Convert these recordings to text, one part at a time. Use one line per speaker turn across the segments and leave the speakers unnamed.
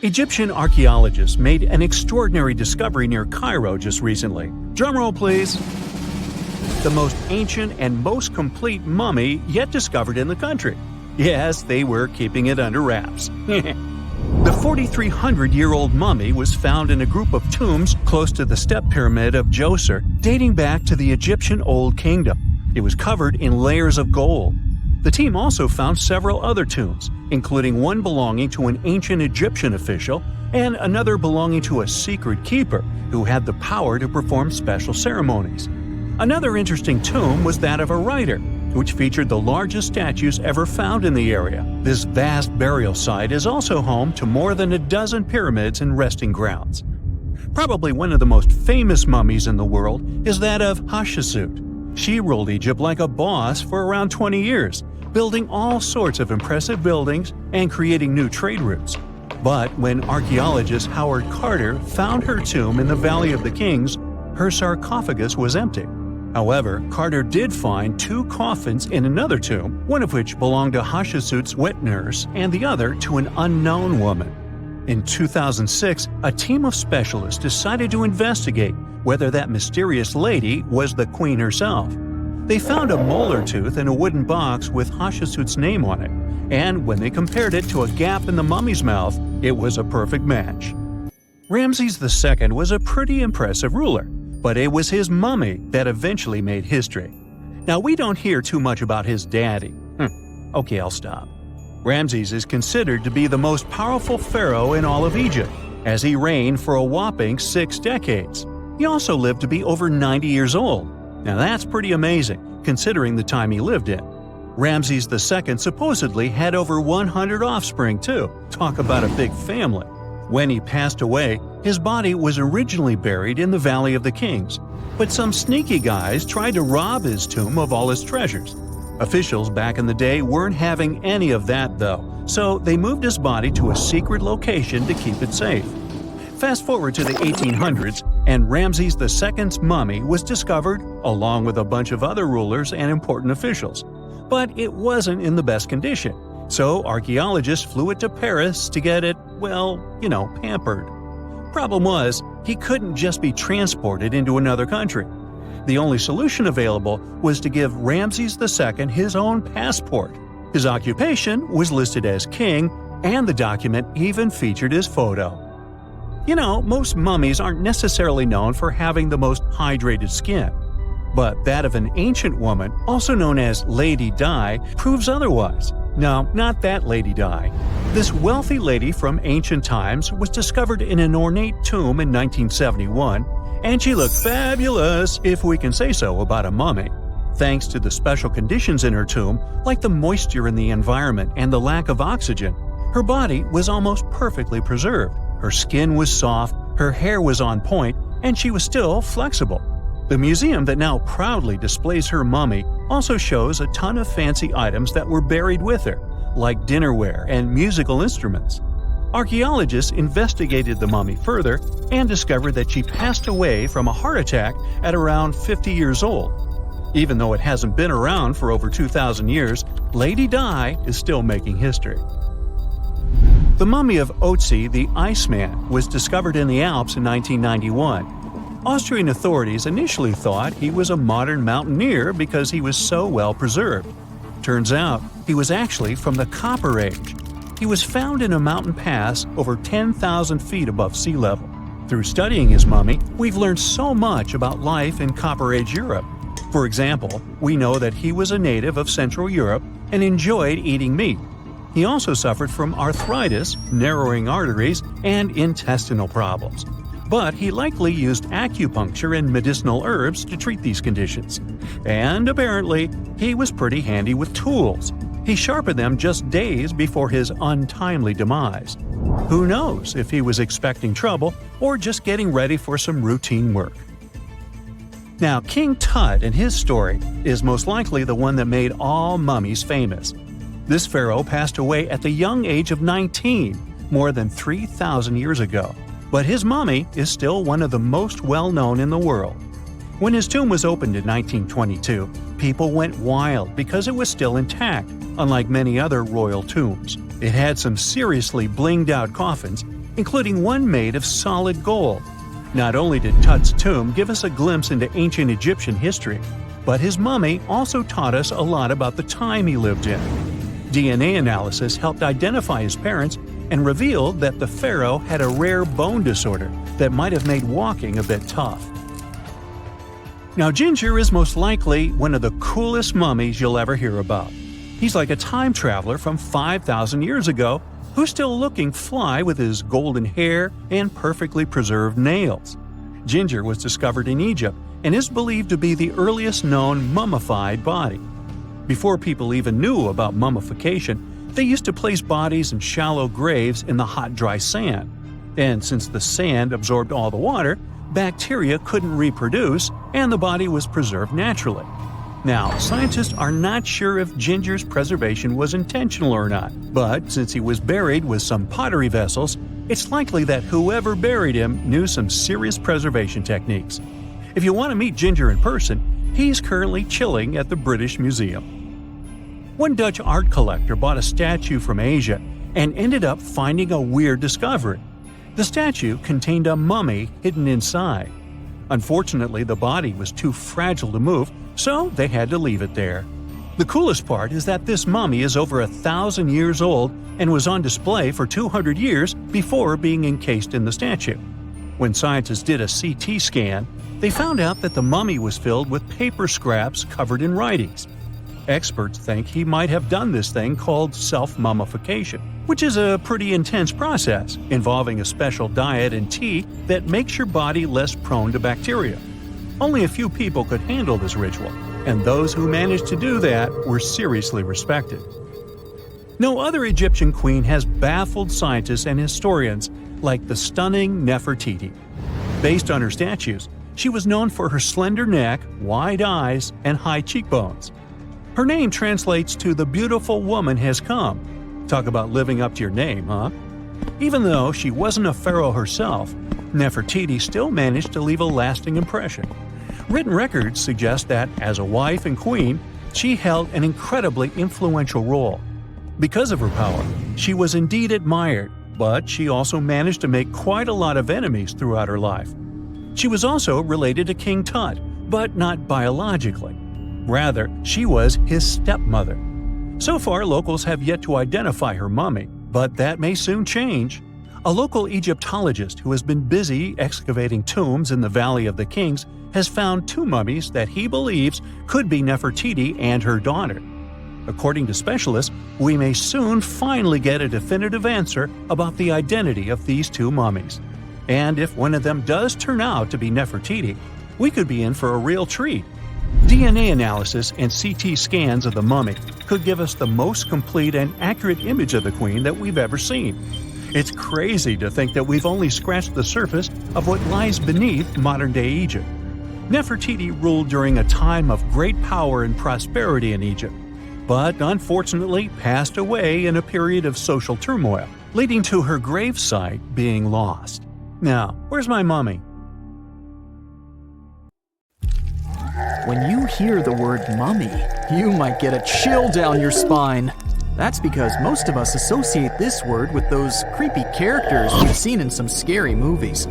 Egyptian archaeologists made an extraordinary discovery near Cairo just recently. Drumroll please. The most ancient and most complete mummy yet discovered in the country. Yes, they were keeping it under wraps. The 4,300-year-old mummy was found in a group of tombs close to the step pyramid of Djoser, dating back to the Egyptian Old Kingdom. It was covered in layers of gold. The team also found several other tombs, including one belonging to an ancient Egyptian official and another belonging to a secret keeper who had the power to perform special ceremonies. Another interesting tomb was that of a writer, which featured the largest statues ever found in the area. This vast burial site is also home to more than a dozen pyramids and resting grounds. Probably one of the most famous mummies in the world is that of Hatshepsut. She ruled Egypt like a boss for around 20 years, building all sorts of impressive buildings and creating new trade routes. But when archaeologist Howard Carter found her tomb in the Valley of the Kings, her sarcophagus was empty. However, Carter did find 2 coffins in another tomb, one of which belonged to Hatshepsut's wet nurse and the other to an unknown woman. In 2006, a team of specialists decided to investigate whether that mysterious lady was the queen herself. They found a molar tooth in a wooden box with Hatshepsut's name on it, and when they compared it to a gap in the mummy's mouth, it was a perfect match. Ramesses II was a pretty impressive ruler, but it was his mummy that eventually made history. Now, we don't hear too much about his daddy. Okay, I'll stop. Ramses is considered to be the most powerful pharaoh in all of Egypt, as he reigned for a whopping 6 decades. He also lived to be over 90 years old. Now that's pretty amazing, considering the time he lived in. Ramses II supposedly had over 100 offspring too. Talk about a big family. When he passed away, his body was originally buried in the Valley of the Kings, but some sneaky guys tried to rob his tomb of all his treasures. Officials back in the day weren't having any of that though, so they moved his body to a secret location to keep it safe. Fast forward to the 1800s, and Ramses II's mummy was discovered along with a bunch of other rulers and important officials. But it wasn't in the best condition, so archaeologists flew it to Paris to get it, pampered. Problem was, he couldn't just be transported into another country. The only solution available was to give Ramses II his own passport. His occupation was listed as king, and the document even featured his photo. Most mummies aren't necessarily known for having the most hydrated skin. But that of an ancient woman, also known as Lady Di, proves otherwise. No, not that Lady Di. This wealthy lady from ancient times was discovered in an ornate tomb in 1971, and she looked fabulous, if we can say so about a mummy. Thanks to the special conditions in her tomb, like the moisture in the environment and the lack of oxygen, her body was almost perfectly preserved. Her skin was soft, her hair was on point, and she was still flexible. The museum that now proudly displays her mummy also shows a ton of fancy items that were buried with her, like dinnerware and musical instruments. Archaeologists investigated the mummy further and discovered that she passed away from a heart attack at around 50 years old. Even though it hasn't been around for over 2,000 years, Lady Di is still making history. The mummy of Ötzi the Iceman was discovered in the Alps in 1991. Austrian authorities initially thought he was a modern mountaineer because he was so well preserved. Turns out, he was actually from the Copper Age. He was found in a mountain pass over 10,000 feet above sea level. Through studying his mummy, we've learned so much about life in Copper Age Europe. For example, we know that he was a native of Central Europe and enjoyed eating meat. He also suffered from arthritis, narrowing arteries, and intestinal problems. But he likely used acupuncture and medicinal herbs to treat these conditions. And apparently, he was pretty handy with tools. He sharpened them just days before his untimely demise. Who knows if he was expecting trouble or just getting ready for some routine work. Now, King Tut and his story is most likely the one that made all mummies famous. This pharaoh passed away at the young age of 19, more than 3,000 years ago. But his mummy is still one of the most well-known in the world. When his tomb was opened in 1922, people went wild because it was still intact, unlike many other royal tombs. It had some seriously blinged-out coffins, including one made of solid gold. Not only did Tut's tomb give us a glimpse into ancient Egyptian history, but his mummy also taught us a lot about the time he lived in. DNA analysis helped identify his parents and revealed that the pharaoh had a rare bone disorder that might have made walking a bit tough. Now, Ginger is most likely one of the coolest mummies you'll ever hear about. He's like a time traveler from 5,000 years ago who's still looking fly with his golden hair and perfectly preserved nails. Ginger was discovered in Egypt and is believed to be the earliest known mummified body. Before people even knew about mummification, they used to place bodies in shallow graves in the hot, dry sand. And since the sand absorbed all the water, bacteria couldn't reproduce and the body was preserved naturally. Now, scientists are not sure if Ginger's preservation was intentional or not, but since he was buried with some pottery vessels, it's likely that whoever buried him knew some serious preservation techniques. If you want to meet Ginger in person, he's currently chilling at the British Museum. One Dutch art collector bought a statue from Asia and ended up finding a weird discovery. The statue contained a mummy hidden inside. Unfortunately, the body was too fragile to move, so they had to leave it there. The coolest part is that this mummy is over 1,000 years old and was on display for 200 years before being encased in the statue. When scientists did a CT scan, they found out that the mummy was filled with paper scraps covered in writings. Experts think he might have done this thing called self-mummification, which is a pretty intense process involving a special diet and tea that makes your body less prone to bacteria. Only a few people could handle this ritual, and those who managed to do that were seriously respected. No other Egyptian queen has baffled scientists and historians like the stunning Nefertiti. Based on her statues, she was known for her slender neck, wide eyes, and high cheekbones. Her name translates to "the beautiful woman has come." Talk about living up to your name, huh? Even though she wasn't a pharaoh herself, Nefertiti still managed to leave a lasting impression. Written records suggest that, as a wife and queen, she held an incredibly influential role. Because of her power, she was indeed admired, but she also managed to make quite a lot of enemies throughout her life. She was also related to King Tut, but not biologically. Rather, she was his stepmother. So far, locals have yet to identify her mummy, but that may soon change. A local Egyptologist who has been busy excavating tombs in the Valley of the Kings has found two mummies that he believes could be Nefertiti and her daughter. According to specialists, we may soon finally get a definitive answer about the identity of these two mummies. And if one of them does turn out to be Nefertiti, we could be in for a real treat. DNA analysis and CT scans of the mummy could give us the most complete and accurate image of the queen that we've ever seen. It's crazy to think that we've only scratched the surface of what lies beneath modern-day Egypt. Nefertiti ruled during a time of great power and prosperity in Egypt, but unfortunately passed away in a period of social turmoil, leading to her gravesite being lost. Now, where's my mummy?
When you hear the word mummy, you might get a chill down your spine. That's because most of us associate this word with those creepy characters we've seen in some scary movies.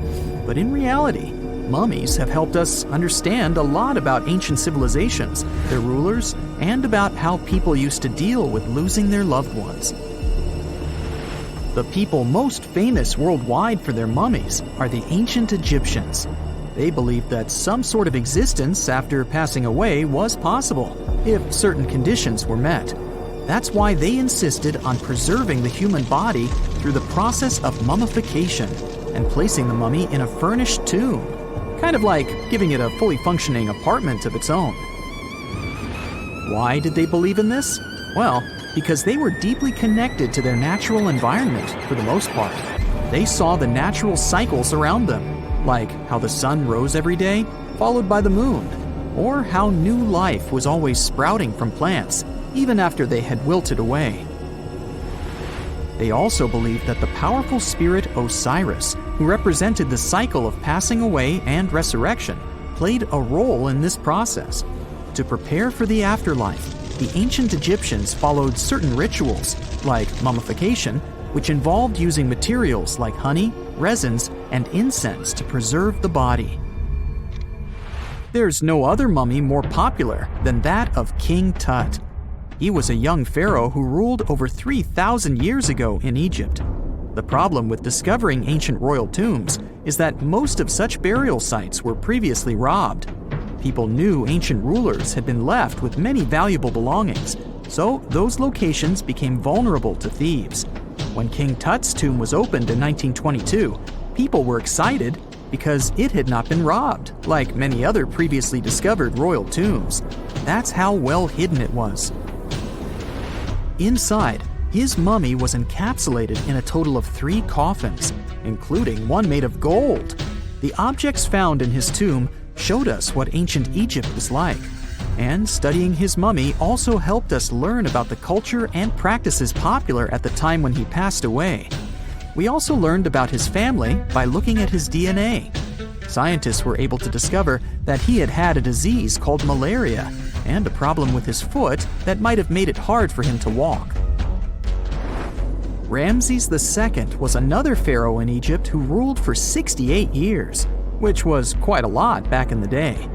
But in reality, mummies have helped us understand a lot about ancient civilizations, their rulers, and about how people used to deal with losing their loved ones. The people most famous worldwide for their mummies are the ancient Egyptians. They believed that some sort of existence after passing away was possible, if certain conditions were met. That's why they insisted on preserving the human body through the process of mummification and placing the mummy in a furnished tomb, kind of like giving it a fully functioning apartment of its own. Why did they believe in this? Well, because they were deeply connected to their natural environment for the most part. They saw the natural cycles around them, like how the sun rose every day, followed by the moon, or how new life was always sprouting from plants, even after they had wilted away. They also believed that the powerful spirit Osiris, who represented the cycle of passing away and resurrection, played a role in this process. To prepare for the afterlife, the ancient Egyptians followed certain rituals, like mummification, which involved using materials like honey, resins, and incense to preserve the body. There's no other mummy more popular than that of King Tut. He was a young pharaoh who ruled over 3,000 years ago in Egypt. The problem with discovering ancient royal tombs is that most of such burial sites were previously robbed. People knew ancient rulers had been left with many valuable belongings, so those locations became vulnerable to thieves. When King Tut's tomb was opened in 1922, people were excited because it had not been robbed, like many other previously discovered royal tombs. That's how well hidden it was. Inside, his mummy was encapsulated in a total of 3 coffins, including one made of gold. The objects found in his tomb showed us what ancient Egypt was like, and studying his mummy also helped us learn about the culture and practices popular at the time when he passed away. We also learned about his family by looking at his DNA. Scientists were able to discover that he had had a disease called malaria and a problem with his foot that might have made it hard for him to walk. Ramesses II was another pharaoh in Egypt who ruled for 68 years, which was quite a lot back in the day.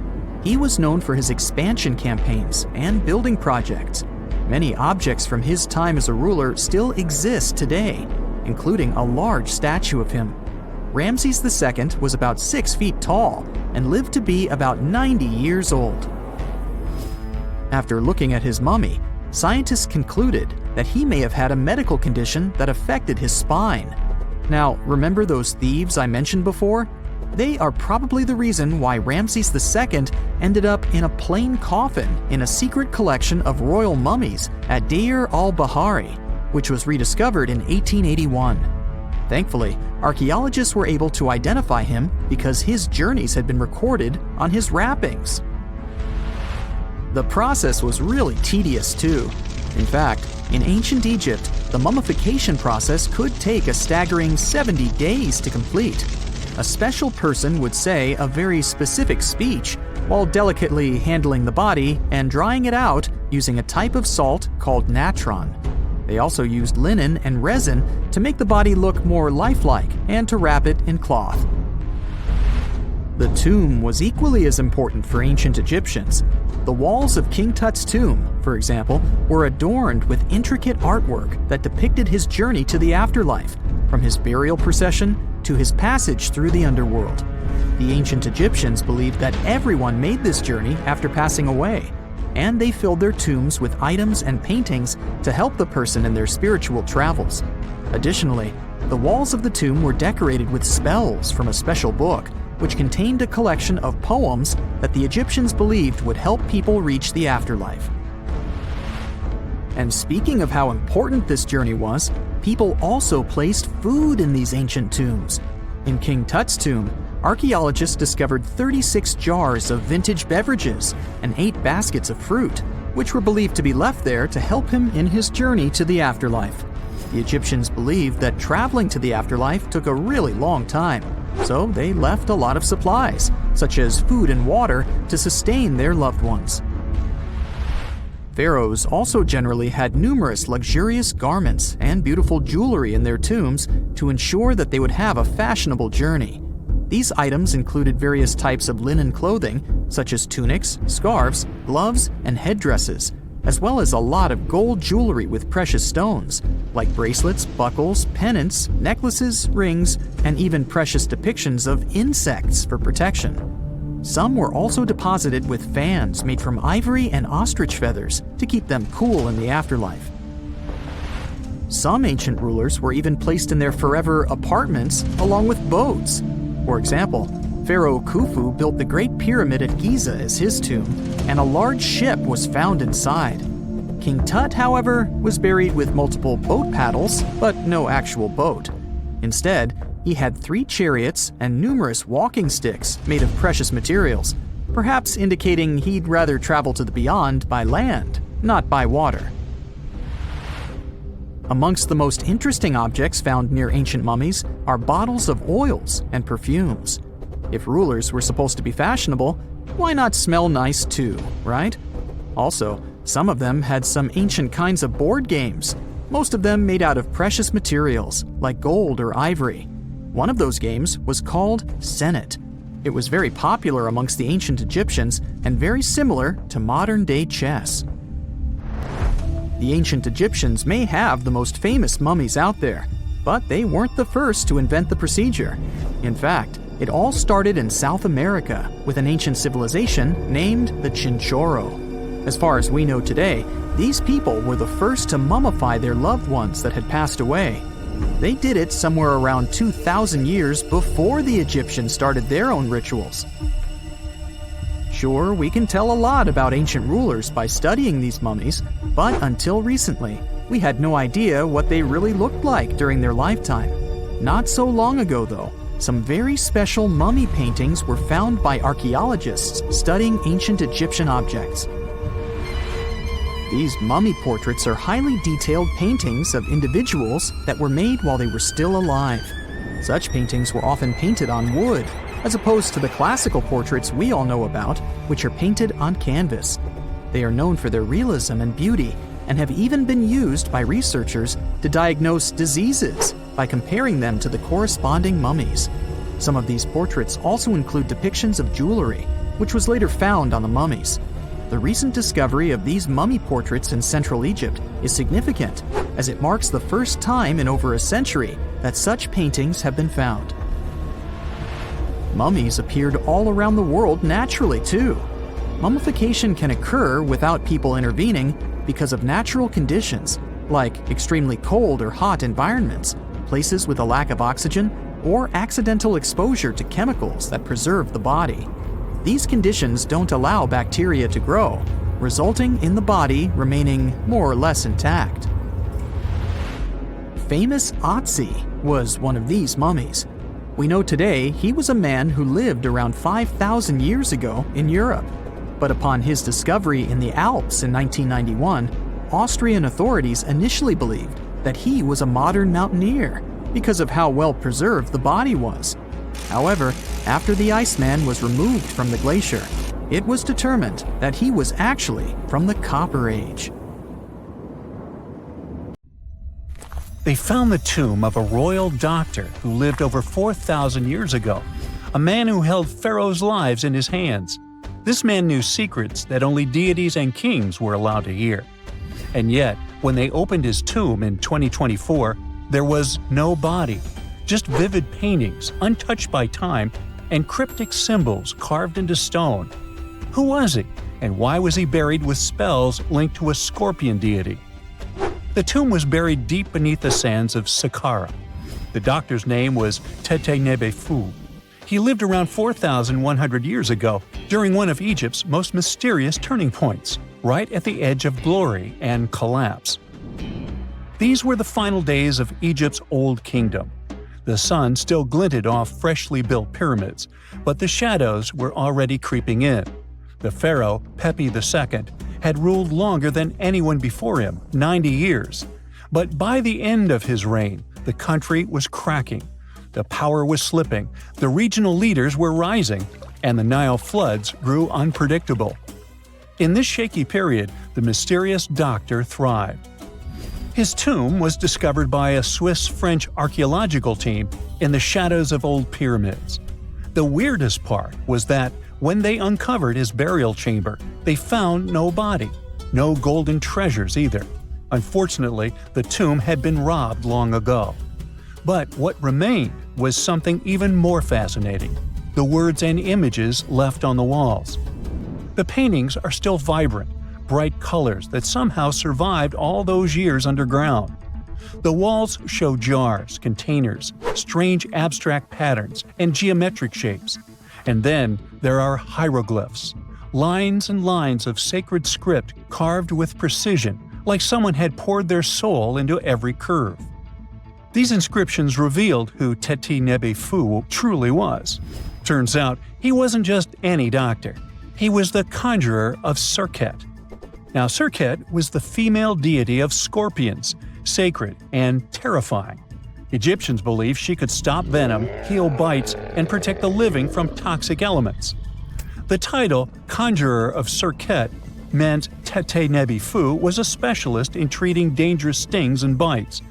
He was known for his expansion campaigns and building projects. Many objects from his time as a ruler still exist today, including a large statue of him. Ramesses II was about 6 feet tall and lived to be about 90 years old. After looking at his mummy, scientists concluded that he may have had a medical condition that affected his spine. Now, remember those thieves I mentioned before? They are probably the reason why Ramesses II ended up in a plain coffin in a secret collection of royal mummies at Deir al-Bahari, which was rediscovered in 1881. Thankfully, archaeologists were able to identify him because his journeys had been recorded on his wrappings. The process was really tedious too. In fact, in ancient Egypt, the mummification process could take a staggering 70 days to complete. A special person would say a very specific speech while delicately handling the body and drying it out using a type of salt called natron. They also used linen and resin to make the body look more lifelike and to wrap it in cloth. The tomb was equally as important for ancient Egyptians. The walls of King Tut's tomb, for example, were adorned with intricate artwork that depicted his journey to the afterlife, from his burial procession to his passage through the underworld. The ancient Egyptians believed that everyone made this journey after passing away, and they filled their tombs with items and paintings to help the person in their spiritual travels. Additionally, the walls of the tomb were decorated with spells from a special book, which contained a collection of poems that the Egyptians believed would help people reach the afterlife. And speaking of how important this journey was, people also placed food in these ancient tombs. In King Tut's tomb, archaeologists discovered 36 jars of vintage beverages and 8 baskets of fruit, which were believed to be left there to help him in his journey to the afterlife. The Egyptians believed that traveling to the afterlife took a really long time, so they left a lot of supplies, such as food and water, to sustain their loved ones. Pharaohs also generally had numerous luxurious garments and beautiful jewelry in their tombs to ensure that they would have a fashionable journey. These items included various types of linen clothing, such as tunics, scarves, gloves, and headdresses, as well as a lot of gold jewelry with precious stones, like bracelets, buckles, pendants, necklaces, rings, and even precious depictions of insects for protection. Some were also deposited with fans made from ivory and ostrich feathers to keep them cool in the afterlife. Some ancient rulers were even placed in their forever apartments along with boats. For example, Pharaoh Khufu built the Great Pyramid at Giza as his tomb, and a large ship was found inside. King Tut, however, was buried with multiple boat paddles, but no actual boat. Instead, he had 3 chariots and numerous walking sticks made of precious materials, perhaps indicating he'd rather travel to the beyond by land, not by water. Amongst the most interesting objects found near ancient mummies are bottles of oils and perfumes. If rulers were supposed to be fashionable, why not smell nice too, right? Also, some of them had some ancient kinds of board games, most of them made out of precious materials like gold or ivory. One of those games was called Senet. It was very popular amongst the ancient Egyptians and very similar to modern-day chess. The ancient Egyptians may have the most famous mummies out there, but they weren't the first to invent the procedure. In fact, it all started in South America with an ancient civilization named the Chinchorro. As far as we know today, these people were the first to mummify their loved ones that had passed away. They did it somewhere around 2,000 years before the Egyptians started their own rituals. Sure, we can tell a lot about ancient rulers by studying these mummies, but until recently, we had no idea what they really looked like during their lifetime. Not so long ago, though, some very special mummy paintings were found by archaeologists studying ancient Egyptian objects. These mummy portraits are highly detailed paintings of individuals that were made while they were still alive. Such paintings were often painted on wood, as opposed to the classical portraits we all know about, which are painted on canvas. They are known for their realism and beauty, and have even been used by researchers to diagnose diseases by comparing them to the corresponding mummies. Some of these portraits also include depictions of jewelry, which was later found on the mummies. The recent discovery of these mummy portraits in Central Egypt is significant, as it marks the first time in over a century that such paintings have been found. Mummies appeared all around the world naturally, too. Mummification can occur without people intervening because of natural conditions, like extremely cold or hot environments, places with a lack of oxygen, or accidental exposure to chemicals that preserve the body. These conditions don't allow bacteria to grow, resulting in the body remaining more or less intact. Famous Ötzi was one of these mummies. We know today he was a man who lived around 5,000 years ago in Europe. But upon his discovery in the Alps in 1991, Austrian authorities initially believed that he was a modern mountaineer because of how well preserved the body was. However, after the Iceman was removed from the glacier, it was determined that he was actually from the Copper Age.
They found the tomb of a royal doctor who lived over 4,000 years ago, a man who held pharaohs' lives in his hands. This man knew secrets that only deities and kings were allowed to hear. And yet, when they opened his tomb in 2024, there was no body, just vivid paintings, untouched by time, and cryptic symbols carved into stone. Who was he, and why was he buried with spells linked to a scorpion deity? The tomb was buried deep beneath the sands of Saqqara. The doctor's name was Tete-Nebe-Fu. He lived around 4,100 years ago, during one of Egypt's most mysterious turning points, right at the edge of glory and collapse. These were the final days of Egypt's Old Kingdom. The sun still glinted off freshly built pyramids, but the shadows were already creeping in. The pharaoh, Pepi II, had ruled longer than anyone before him, 90 years. But by the end of his reign, the country was cracking. The power was slipping, the regional leaders were rising, and the Nile floods grew unpredictable. In this shaky period, the mysterious doctor thrived. His tomb was discovered by a Swiss-French archaeological team in the shadows of old pyramids. The weirdest part was that when they uncovered his burial chamber, they found no body, no golden treasures either. Unfortunately, the tomb had been robbed long ago. But what remained was something even more fascinating: the words and images left on the walls. The paintings are still vibrant, bright colors that somehow survived all those years underground. The walls show jars, containers, strange abstract patterns, and geometric shapes. And then there are hieroglyphs, lines and lines of sacred script carved with precision, like someone had poured their soul into every curve. These inscriptions revealed who Tete-Nebe-Fu truly was. Turns out, he wasn't just any doctor. He was the conjurer of Serket. Now, Serket was the female deity of scorpions, sacred and terrifying. Egyptians believed she could stop venom, heal bites, and protect the living from toxic elements. The title, Conjurer of Serket, meant Tete Nebi Fu was a specialist in treating dangerous stings and bites.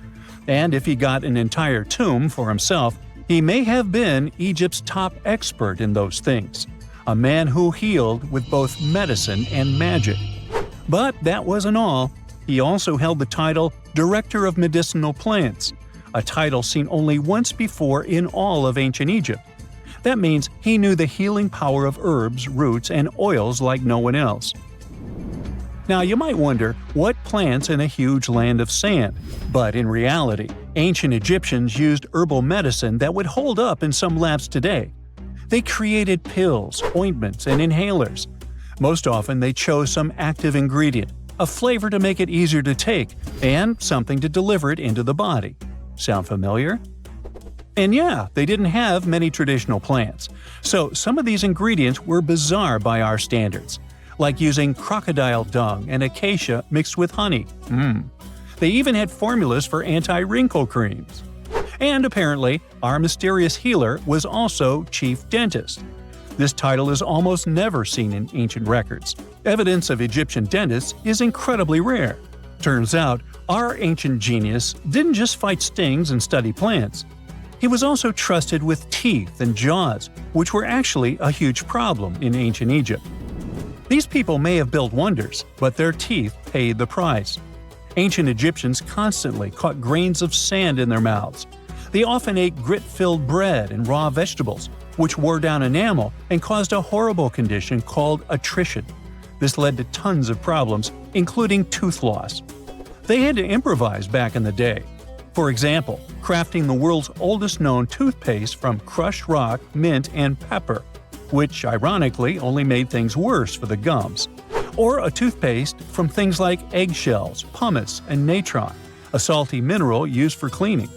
And if he got an entire tomb for himself, he may have been Egypt's top expert in those things, a man who healed with both medicine and magic. But that wasn't all. He also held the title Director of Medicinal Plants, a title seen only once before in all of ancient Egypt. That means he knew the healing power of herbs, roots, and oils like no one else. Now you might wonder, what plants in a huge land of sand? But in reality, ancient Egyptians used herbal medicine that would hold up in some labs today. They created pills, ointments, and inhalers. Most often they chose some active ingredient, a flavor to make it easier to take, and something to deliver it into the body. Sound familiar? And yeah, they didn't have many traditional plants, so some of these ingredients were bizarre by our standards, like using crocodile dung and acacia mixed with honey. They even had formulas for anti-wrinkle creams. And apparently, our mysterious healer was also chief dentist. This title is almost never seen in ancient records. Evidence of Egyptian dentists is incredibly rare. Turns out, our ancient genius didn't just fight stings and study plants. He was also trusted with teeth and jaws, which were actually a huge problem in ancient Egypt. These people may have built wonders, but their teeth paid the price. Ancient Egyptians constantly caught grains of sand in their mouths. They often ate grit-filled bread and raw vegetables, which wore down enamel and caused a horrible condition called attrition. This led to tons of problems, including tooth loss. They had to improvise back in the day. For example, crafting the world's oldest known toothpaste from crushed rock, mint, and pepper, which ironically only made things worse for the gums. Or a toothpaste from things like eggshells, pumice, and natron, a salty mineral used for cleaning.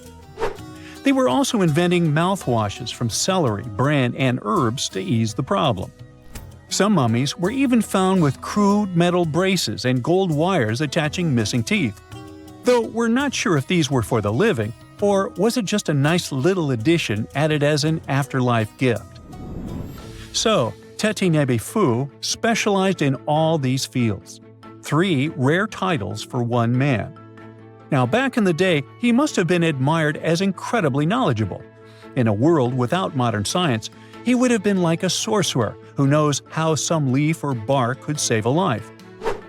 They were also inventing mouthwashes from celery, bran, and herbs to ease the problem. Some mummies were even found with crude metal braces and gold wires attaching missing teeth. Though we're not sure if these were for the living, or was it just a nice little addition added as an afterlife gift. So, Tete Nebi Fu specialized in all these fields. 3 rare titles for one man. Now back in the day, he must have been admired as incredibly knowledgeable. In a world without modern science, he would have been like a sorcerer who knows how some leaf or bark could save a life.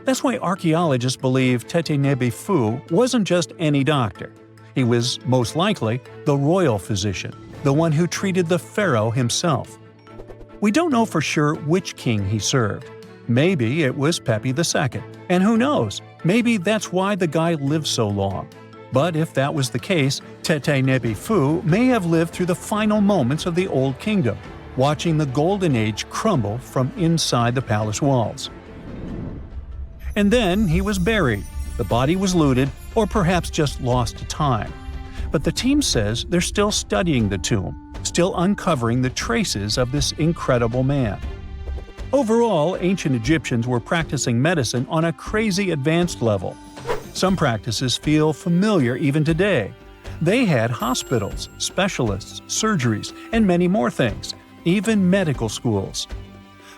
That's why archaeologists believe Tete Nebi Fu wasn't just any doctor. He was, most likely, the royal physician, the one who treated the pharaoh himself. We don't know for sure which king he served. Maybe it was Pepi II, and who knows, maybe that's why the guy lived so long. But if that was the case, Tete Nebi Fu may have lived through the final moments of the Old Kingdom, watching the Golden Age crumble from inside the palace walls. And then he was buried. The body was looted, or perhaps just lost to time. But the team says they're still studying the tomb, still uncovering the traces of this incredible man. Overall, ancient Egyptians were practicing medicine on a crazy advanced level. Some practices feel familiar even today. They had hospitals, specialists, surgeries, and many more things, even medical schools.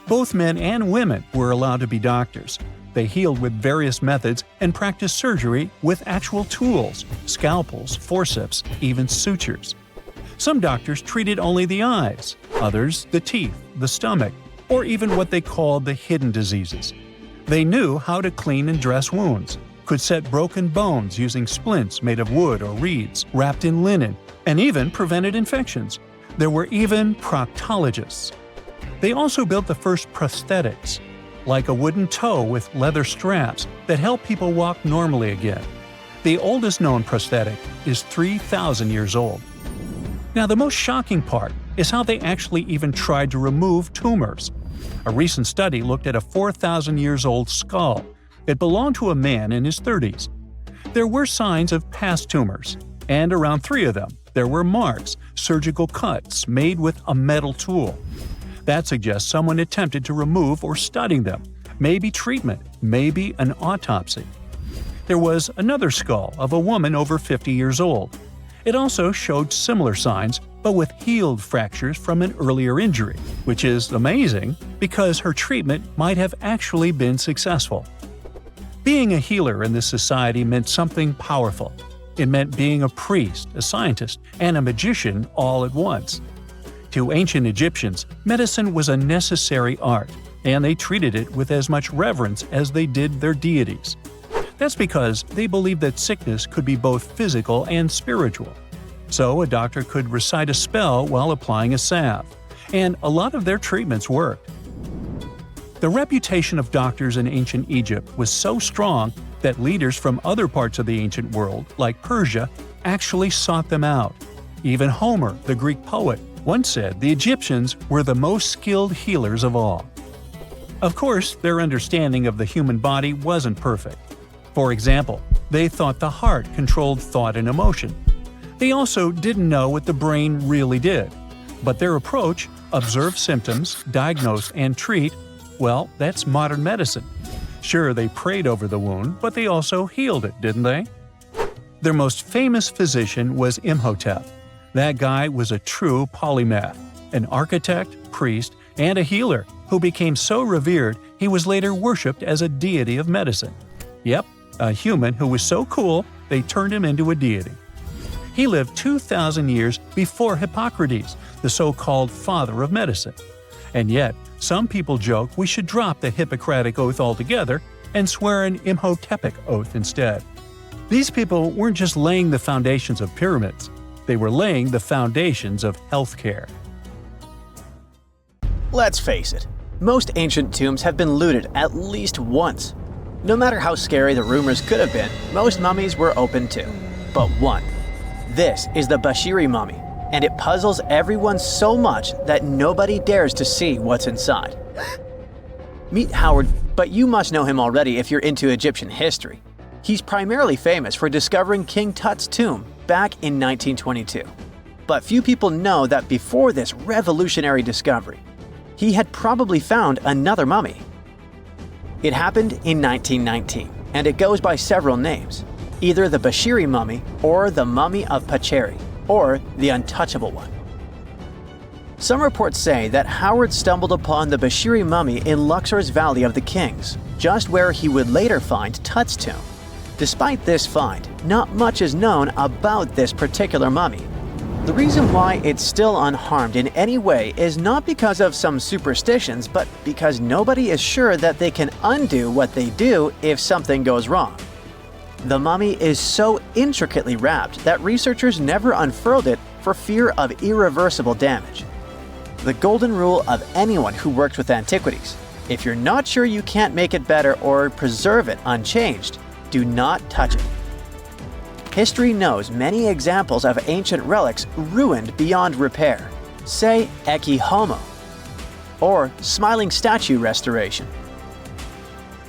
Both men and women were allowed to be doctors. They healed with various methods and practiced surgery with actual tools, scalpels, forceps, even sutures. Some doctors treated only the eyes, others the teeth, the stomach, or even what they called the hidden diseases. They knew how to clean and dress wounds, could set broken bones using splints made of wood or reeds wrapped in linen, and even prevented infections. There were even proctologists. They also built the first prosthetics, like a wooden toe with leather straps that help people walk normally again. The oldest known prosthetic is 3,000 years old. Now, the most shocking part is how they actually even tried to remove tumors. A recent study looked at a 4,000 years old skull. It belonged to a man in his 30s. There were signs of past tumors, and around 3 of them, there were marks, surgical cuts made with a metal tool. That suggests someone attempted to remove or study them, maybe treatment, maybe an autopsy. There was another skull of a woman over 50 years old. It also showed similar signs, but with healed fractures from an earlier injury, which is amazing because her treatment might have actually been successful. Being a healer in this society meant something powerful. It meant being a priest, a scientist, and a magician all at once. To ancient Egyptians, medicine was a necessary art, and they treated it with as much reverence as they did their deities. That's because they believed that sickness could be both physical and spiritual. So a doctor could recite a spell while applying a salve, and a lot of their treatments worked. The reputation of doctors in ancient Egypt was so strong that leaders from other parts of the ancient world, like Persia, actually sought them out. Even Homer, the Greek poet, once said the Egyptians were the most skilled healers of all. Of course, their understanding of the human body wasn't perfect. For example, they thought the heart controlled thought and emotion. They also didn't know what the brain really did. But their approach, observe symptoms, diagnose, and treat, well, that's modern medicine. Sure, they prayed over the wound, but they also healed it, didn't they? Their most famous physician was Imhotep. That guy was a true polymath, an architect, priest, and a healer who became so revered he was later worshipped as a deity of medicine. Yep, a human who was so cool they turned him into a deity. He lived 2,000 years before Hippocrates, the so-called father of medicine. And yet, some people joke we should drop the Hippocratic Oath altogether and swear an Imhotepic oath instead. These people weren't just laying the foundations of pyramids, they were laying the foundations of healthcare.
Let's face it, most ancient tombs have been looted at least once. No matter how scary the rumors could have been, most mummies were open to. But one. This is the Bashiri mummy, and it puzzles everyone so much that nobody dares to see what's inside. Meet Howard, but you must know him already if you're into Egyptian history. He's primarily famous for discovering King Tut's tomb back in 1922. But few people know that before this revolutionary discovery, he had probably found another mummy. It happened in 1919, and it goes by several names, either the Bashiri mummy or the mummy of Pacheri, or the untouchable one. Some reports say that Howard stumbled upon the Bashiri mummy in Luxor's Valley of the Kings, just where he would later find Tut's tomb. Despite this find, not much is known about this particular mummy. The reason why it's still unharmed in any way is not because of some superstitions, but because nobody is sure that they can undo what they do if something goes wrong. The mummy is so intricately wrapped that researchers never unfurled it for fear of irreversible damage. The golden rule of anyone who works with antiquities: if you're not sure you can't make it better or preserve it unchanged, do not touch it. History knows many examples of ancient relics ruined beyond repair, say Ecce Homo, or smiling statue restoration.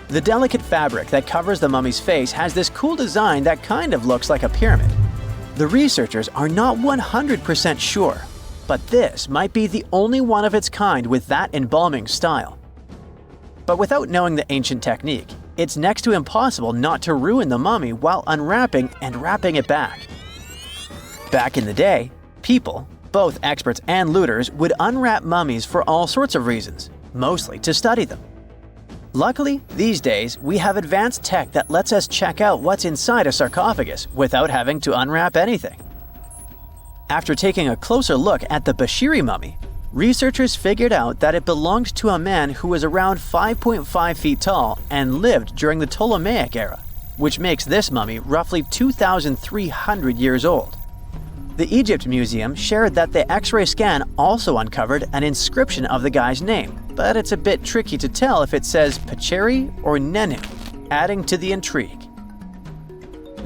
The delicate fabric that covers the mummy's face has this cool design that kind of looks like a pyramid. The researchers are not 100% sure, but this might be the only one of its kind with that embalming style. But without knowing the ancient technique, it's next to impossible not to ruin the mummy while unwrapping and wrapping it back. Back in the day, people, both experts and looters, would unwrap mummies for all sorts of reasons, mostly to study them. Luckily, these days, we have advanced tech that lets us check out what's inside a sarcophagus without having to unwrap anything. After taking a closer look at the Bashiri mummy, researchers figured out that it belonged to a man who was around 5.5 feet tall and lived during the Ptolemaic era, which makes this mummy roughly 2,300 years old. The Egypt Museum shared that the X-ray scan also uncovered an inscription of the guy's name, but it's a bit tricky to tell if it says Pacheri or Nenu, adding to the intrigue.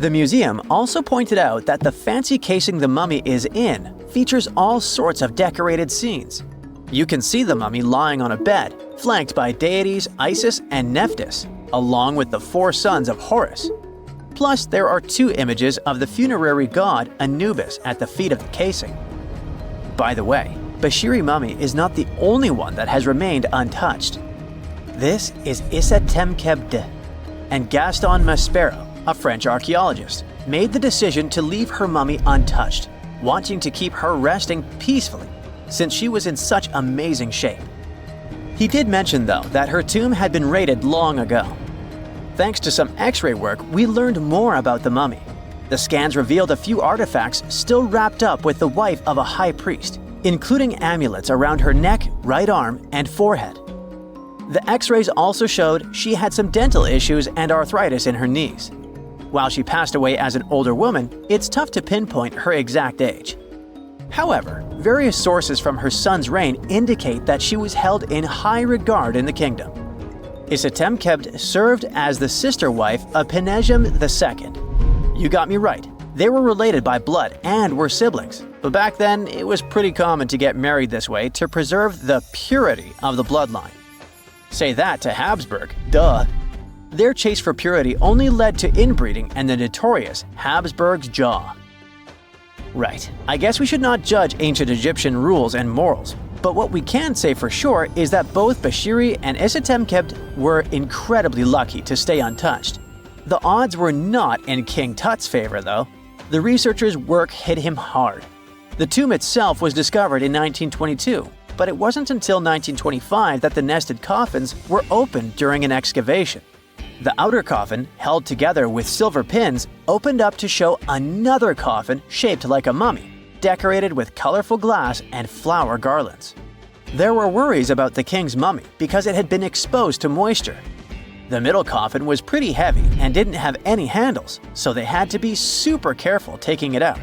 The museum also pointed out that the fancy casing the mummy is in features all sorts of decorated scenes. You can see the mummy lying on a bed, flanked by deities Isis and Nephthys, along with the 4 sons of Horus. Plus, there are 2 images of the funerary god Anubis at the feet of the casing. By the way, Bashiri mummy is not the only one that has remained untouched. This is Issa Temkebde and Gaston Maspero, a French archaeologist, made the decision to leave her mummy untouched, wanting to keep her resting peacefully since she was in such amazing shape. He did mention, though, that her tomb had been raided long ago. Thanks to some X-ray work, we learned more about the mummy. The scans revealed a few artifacts still wrapped up with the wife of a high priest, including amulets around her neck, right arm, and forehead. The X-rays also showed she had some dental issues and arthritis in her knees. While she passed away as an older woman, it's tough to pinpoint her exact age. However, various sources from her son's reign indicate that she was held in high regard in the kingdom. Isitemkebd served as the sister wife of Penejam II. You got me right, they were related by blood and were siblings, but back then it was pretty common to get married this way to preserve the purity of the bloodline. Say that to Habsburg, duh. Their chase for purity only led to inbreeding and the notorious Habsburg's jaw. Right, I guess we should not judge ancient Egyptian rules and morals, but what we can say for sure is that both Bashiri and Isitemkebd were incredibly lucky to stay untouched. The odds were not in King Tut's favor, though. The researchers' work hit him hard. The tomb itself was discovered in 1922, but it wasn't until 1925 that the nested coffins were opened during an excavation. The outer coffin, held together with silver pins, opened up to show another coffin shaped like a mummy, decorated with colorful glass and flower garlands. There were worries about the king's mummy because it had been exposed to moisture. The middle coffin was pretty heavy and didn't have any handles, so they had to be super careful taking it out.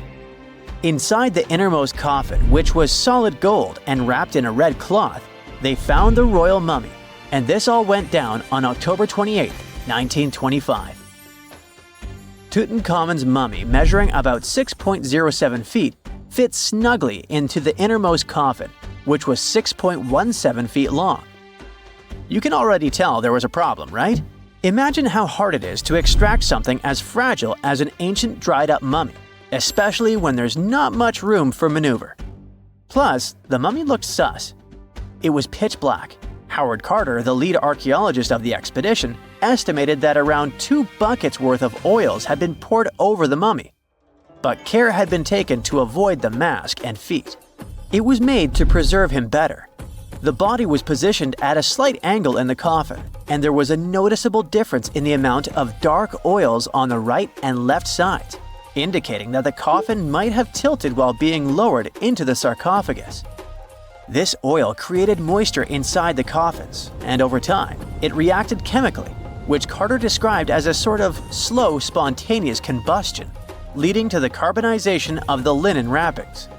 Inside the innermost coffin, which was solid gold and wrapped in a red cloth, they found the royal mummy, and this all went down on October 28, 1925. Tutankhamun's mummy, measuring about 6.07 feet, fit snugly into the innermost coffin, which was 6.17 feet long. You can already tell there was a problem, right? Imagine how hard it is to extract something as fragile as an ancient dried-up mummy, especially when there's not much room for maneuver. Plus, the mummy looked sus. It was pitch black. Howard Carter, the lead archaeologist of the expedition, estimated that around 2 buckets worth of oils had been poured over the mummy. But care had been taken to avoid the mask and feet. It was made to preserve him better. The body was positioned at a slight angle in the coffin, and there was a noticeable difference in the amount of dark oils on the right and left sides, indicating that the coffin might have tilted while being lowered into the sarcophagus. This oil created moisture inside the coffins, and over time, it reacted chemically, which Carter described as a sort of slow, spontaneous combustion, leading to the carbonization of the linen wrappings.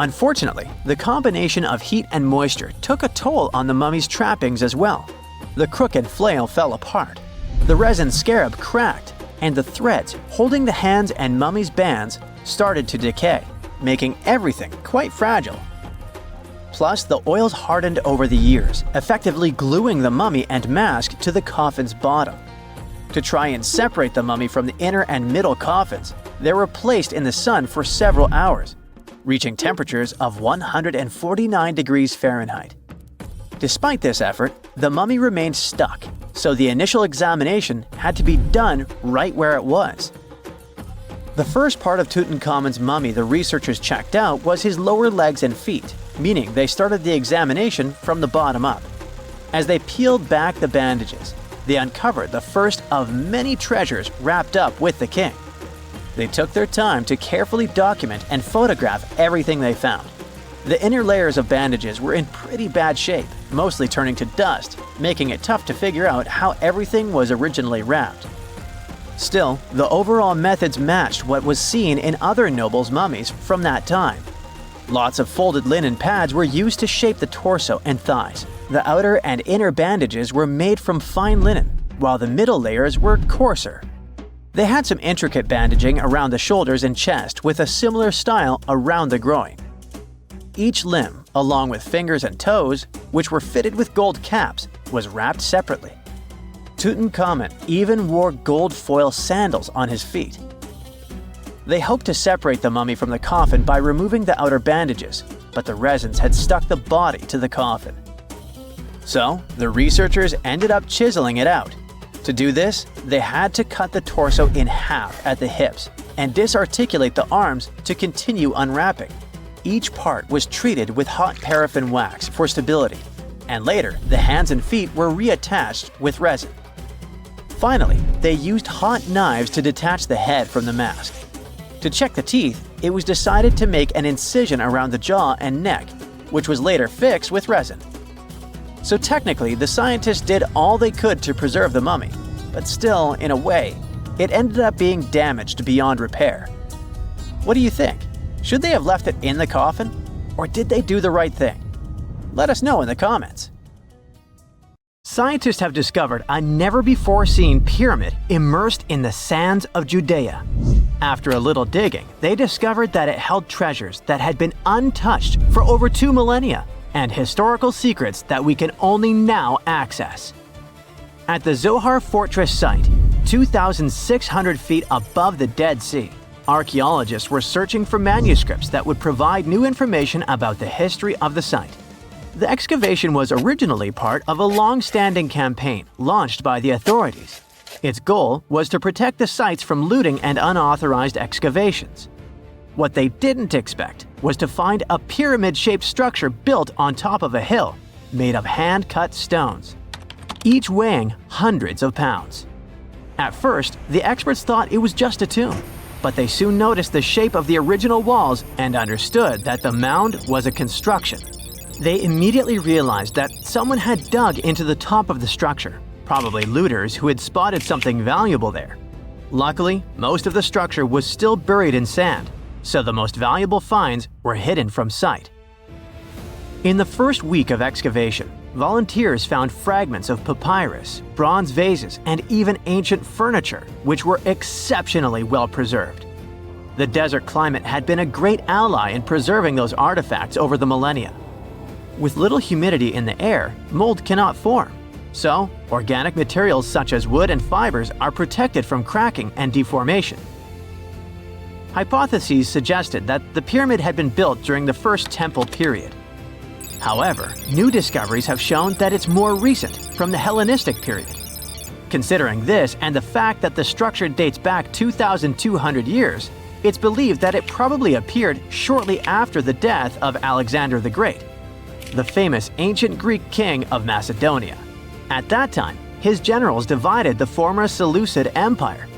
Unfortunately, the combination of heat and moisture took a toll on the mummy's trappings as well. The crooked flail fell apart, the resin scarab cracked, and the threads holding the hands and mummy's bands started to decay, making everything quite fragile. Plus, the oils hardened over the years, effectively gluing the mummy and mask to the coffin's bottom. To try and separate the mummy from the inner and middle coffins, they were placed in the sun for several hours, reaching temperatures of 149 degrees Fahrenheit. Despite this effort, the mummy remained stuck, so the initial examination had to be done right where it was. The first part of Tutankhamun's mummy the researchers checked out was his lower legs and feet, meaning they started the examination from the bottom up. As they peeled back the bandages, they uncovered the first of many treasures wrapped up with the king. They took their time to carefully document and photograph everything they found. The inner layers of bandages were in pretty bad shape, mostly turning to dust, making it tough to figure out how everything was originally wrapped. Still, the overall methods matched what was seen in other nobles' mummies from that time. Lots of folded linen pads were used to shape the torso and thighs. The outer and inner bandages were made from fine linen, while the middle layers were coarser. They had some intricate bandaging around the shoulders and chest with a similar style around the groin. Each limb, along with fingers and toes, which were fitted with gold caps, was wrapped separately. Tutankhamun even wore gold foil sandals on his feet. They hoped to separate the mummy from the coffin by removing the outer bandages, but the resins had stuck the body to the coffin. So, the researchers ended up chiseling it out. To To do this, they had to cut the torso in half at the hips and disarticulate the arms to continue unwrapping. Each part was treated with hot paraffin wax for stability, and later the hands and feet were reattached with resin. Finally, they used hot knives to detach the head from the mask. To check the teeth, it was decided to make an incision around the jaw and neck, which was later fixed with resin. So technically, the scientists did all they could to preserve the mummy, but still, in a way, it ended up being damaged beyond repair. What do you think? Should they have left it in the coffin? Or did they do the right thing? Let us know in the comments. Scientists have discovered a never-before-seen pyramid immersed in the sands of Judea. After a little digging, they discovered that it held treasures that had been untouched for over 2 millennia and historical secrets that we can only now access. At the Zohar Fortress site, 2,600 feet above the Dead Sea, archaeologists were searching for manuscripts that would provide new information about the history of the site. The excavation was originally part of a long-standing campaign launched by the authorities. Its goal was to protect the sites from looting and unauthorized excavations. What they didn't expect was to find a pyramid-shaped structure built on top of a hill, made of hand-cut stones, each weighing hundreds of pounds. At first, the experts thought it was just a tomb, but they soon noticed the shape of the original walls and understood that the mound was a construction. They immediately realized that someone had dug into the top of the structure, probably looters who had spotted something valuable there. Luckily, most of the structure was still buried in sand, so the most valuable finds were hidden from sight. In the first week of excavation, volunteers found fragments of papyrus, bronze vases, and even ancient furniture, which were exceptionally well preserved. The desert climate had been a great ally in preserving those artifacts over the millennia. With little humidity in the air, mold cannot form, so organic materials such as wood and fibers are protected from cracking and deformation. Hypotheses suggested that the pyramid had been built during the First Temple period. However, new discoveries have shown that it's more recent, from the Hellenistic period. Considering this and the fact that the structure dates back 2,200 years, it's believed that it probably appeared shortly after the death of Alexander the Great, the famous ancient Greek king of Macedonia. At that time, his generals divided the former Seleucid Empire.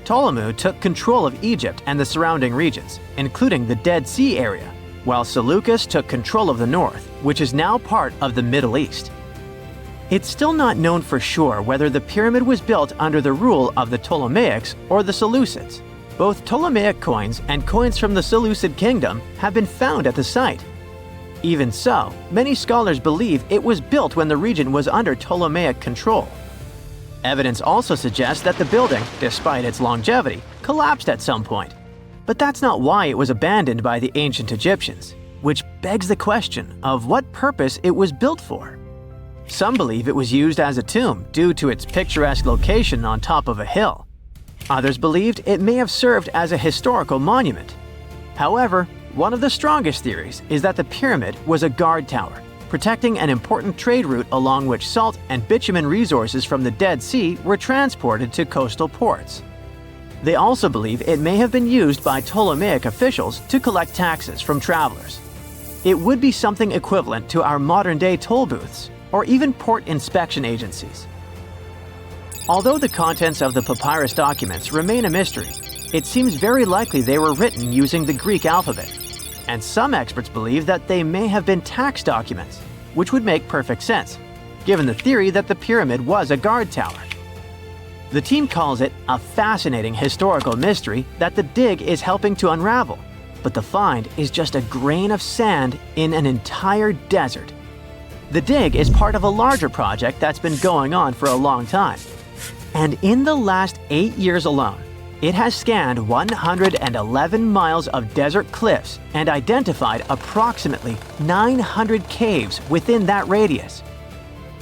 Ptolemy took control of Egypt and the surrounding regions, including the Dead Sea area, while Seleucus took control of the north, which is now part of the Middle East. It's still not known for sure whether the pyramid was built under the rule of the Ptolemaics or the Seleucids. Both Ptolemaic coins and coins from the Seleucid kingdom have been found at the site. Even so, many scholars believe it was built when the region was under Ptolemaic control. Evidence also suggests that the building, despite its longevity, collapsed at some point. But that's not why it was abandoned by the ancient Egyptians, which begs the question of what purpose it was built for. Some believe it was used as a tomb due to its picturesque location on top of a hill. Others believed it may have served as a historical monument. However, one of the strongest theories is that the pyramid was a guard tower, protecting an important trade route along which salt and bitumen resources from the Dead Sea were transported to coastal ports. They also believe it may have been used by Ptolemaic officials to collect taxes from travelers. It would be something equivalent to our modern-day toll booths, or even port inspection agencies. Although the contents of the papyrus documents remain a mystery, it seems very likely they were written using the Greek alphabet, and some experts believe that they may have been tax documents, which would make perfect sense, given the theory that the pyramid was a guard tower. The team calls it a fascinating historical mystery that the dig is helping to unravel, but the find is just a grain of sand in an entire desert. The dig is part of a larger project that's been going on for a long time. And in the last 8 years alone, it has scanned 111 miles of desert cliffs and identified approximately 900 caves within that radius.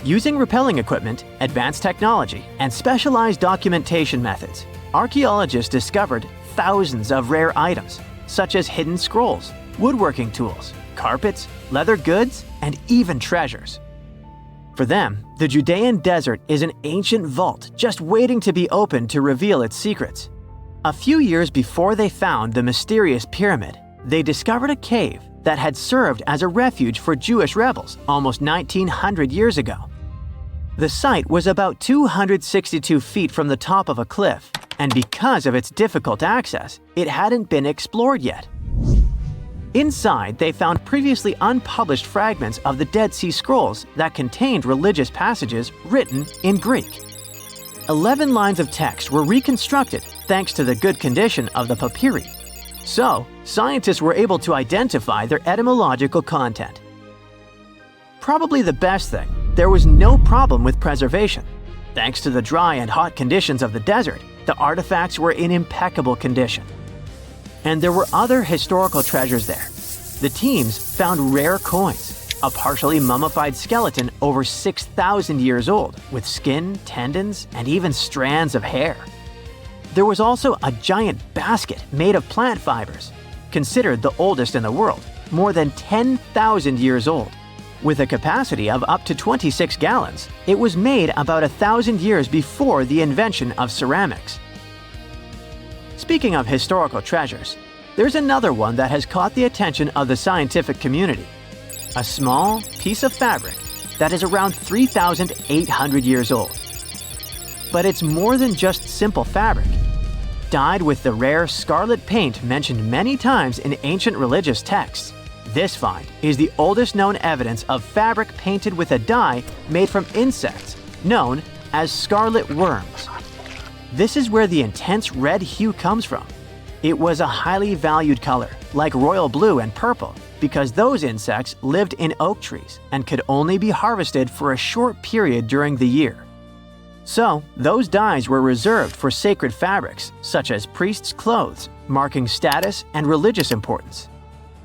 Using rappelling equipment, advanced technology, and specialized documentation methods, archaeologists discovered thousands of rare items, such as hidden scrolls, woodworking tools, carpets, leather goods, and even treasures. For them, The Judean desert is an ancient vault just waiting to be opened to reveal its secrets. A few years before they found the mysterious pyramid, they discovered a cave that had served as a refuge for Jewish rebels almost 1900 years ago. The site was about 262 feet from the top of a cliff, and because of its difficult access, it hadn't been explored yet. Inside, they found previously unpublished fragments of the Dead Sea Scrolls that contained religious passages written in Greek. 11 lines of text were reconstructed thanks to the good condition of the papyri. So, scientists were able to identify their etymological content. Probably the best thing, there was no problem with preservation. Thanks to the dry and hot conditions of the desert, the artifacts were in impeccable condition. And there were other historical treasures there. The teams found rare coins, a partially mummified skeleton over 6,000 years old, with skin, tendons, and even strands of hair. There was also a giant basket made of plant fibers, considered the oldest in the world, more than 10,000 years old. With a capacity of up to 26 gallons, it was made about 1,000 years before the invention of ceramics. Speaking of historical treasures, there's another one that has caught the attention of the scientific community. A small piece of fabric that is around 3,800 years old. But it's more than just simple fabric. Dyed with the rare scarlet paint mentioned many times in ancient religious texts, this find is the oldest known evidence of fabric painted with a dye made from insects, known as scarlet worms. This is where the intense red hue comes from. It was a highly valued color, like royal blue and purple, because those insects lived in oak trees and could only be harvested for a short period during the year. So, those dyes were reserved for sacred fabrics, such as priests' clothes, marking status and religious importance.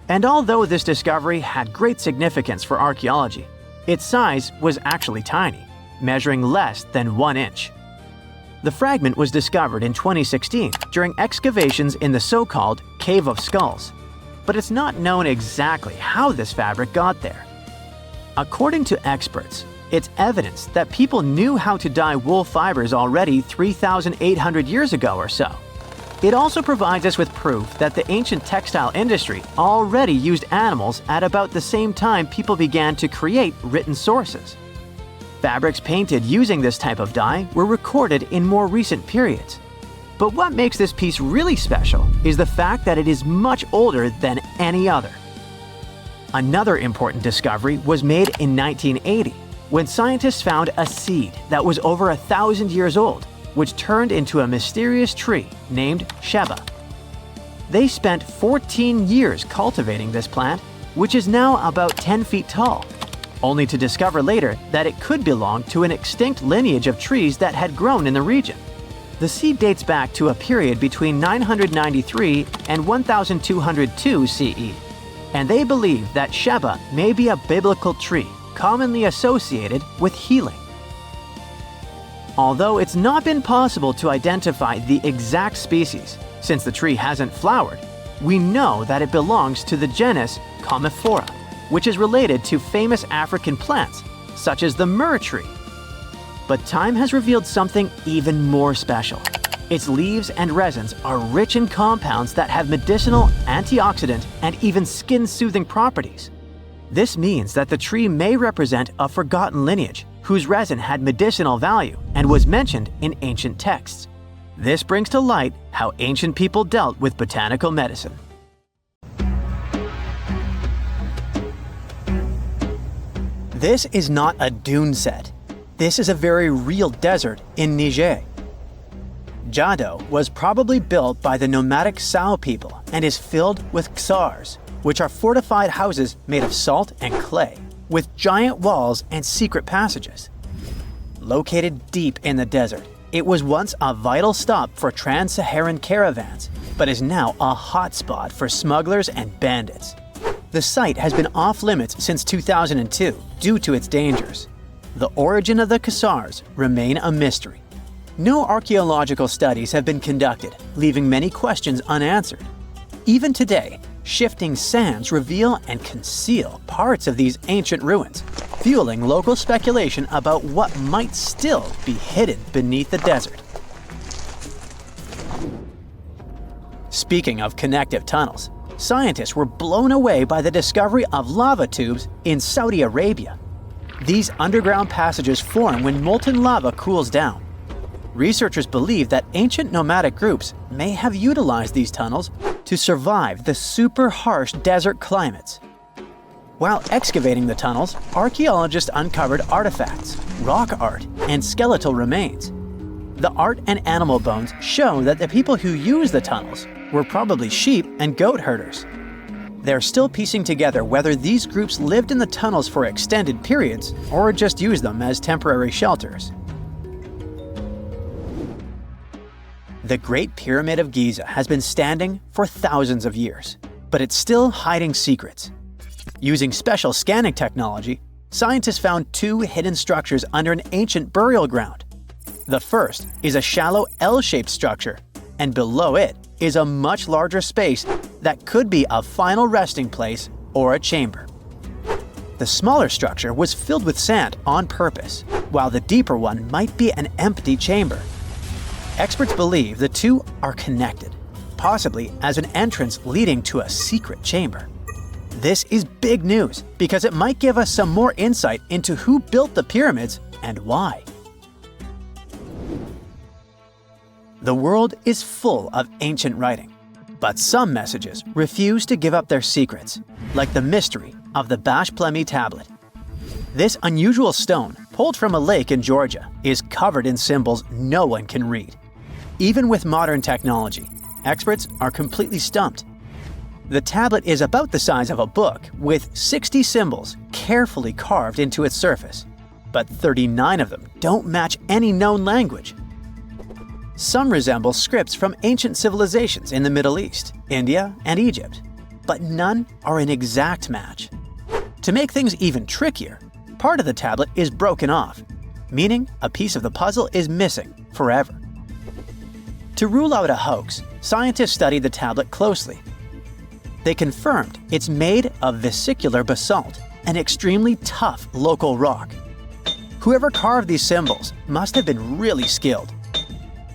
And although this discovery had great significance for archaeology, its size was actually tiny, measuring less than 1 inch. The fragment was discovered in 2016 during excavations in the so-called Cave of Skulls, but it's not known exactly how this fabric got there. According to experts, it's evidence that people knew how to dye wool fibers already 3,800 years ago or so. It also provides us with proof that the ancient textile industry already used animals at about the same time people began to create written sources. Fabrics painted using this type of dye were recorded in more recent periods. But what makes this piece really special is the fact that it is much older than any other. Another important discovery was made in 1980, when scientists found a seed that was over 1,000 years old, which turned into a mysterious tree named Sheba. They spent 14 years cultivating this plant, which is now about 10 feet tall, only to discover later that it could belong to an extinct lineage of trees that had grown in the region. The seed dates back to a period between 993 and 1202 CE, and they believe that Sheba may be a biblical tree commonly associated with healing. Although it's not been possible to identify the exact species, since the tree hasn't flowered, we know that it belongs to the genus Commiphora, which is related to famous African plants, such as the myrrh tree. But time has revealed something even more special. Its leaves and resins are rich in compounds that have medicinal, antioxidant, and even skin-soothing properties. This means that the tree may represent a forgotten lineage whose resin had medicinal value and was mentioned in ancient texts. This brings to light how ancient people dealt with botanical medicine. This is not a dune set. This is a very real desert in Niger. Jado was probably built by the nomadic Sao people and is filled with ksars, which are fortified houses made of salt and clay, with giant walls and secret passages. Located deep in the desert, it was once a vital stop for trans-Saharan caravans, but is now a hotspot for smugglers and bandits. The site has been off-limits since 2002 due to its dangers. The origin of the ksars remain a mystery. No archaeological studies have been conducted, leaving many questions unanswered. Even today, shifting sands reveal and conceal parts of these ancient ruins, fueling local speculation about what might still be hidden beneath the desert. Speaking of connective tunnels, scientists were blown away by the discovery of lava tubes in Saudi Arabia. These underground passages form when molten lava cools down. Researchers believe that ancient nomadic groups may have utilized these tunnels to survive the super harsh desert climates. While excavating the tunnels, archaeologists uncovered artifacts, rock art, and skeletal remains. The art and animal bones show that the people who used the tunnels were probably sheep and goat herders. They're still piecing together whether these groups lived in the tunnels for extended periods or just used them as temporary shelters. The Great Pyramid of Giza has been standing for thousands of years, but it's still hiding secrets. Using special scanning technology, scientists found two hidden structures under an ancient burial ground. The first is a shallow L-shaped structure, and below it is a much larger space that could be a final resting place or a chamber. The smaller structure was filled with sand on purpose, while the deeper one might be an empty chamber. Experts believe the two are connected, possibly as an entrance leading to a secret chamber. This is big news because it might give us some more insight into who built the pyramids and why. The world is full of ancient writing, but some messages refuse to give up their secrets, like the mystery of the Bashplemi tablet. This unusual stone, pulled from a lake in Georgia, is covered in symbols no one can read. Even with modern technology, experts are completely stumped. The tablet is about the size of a book, with 60 symbols carefully carved into its surface, but 39 of them don't match any known language. Some resemble scripts from ancient civilizations in the Middle East, India, and Egypt, but none are an exact match. To make things even trickier, part of the tablet is broken off, meaning a piece of the puzzle is missing forever. To rule out a hoax, scientists studied the tablet closely. They confirmed it's made of vesicular basalt, an extremely tough local rock. Whoever carved these symbols must have been really skilled.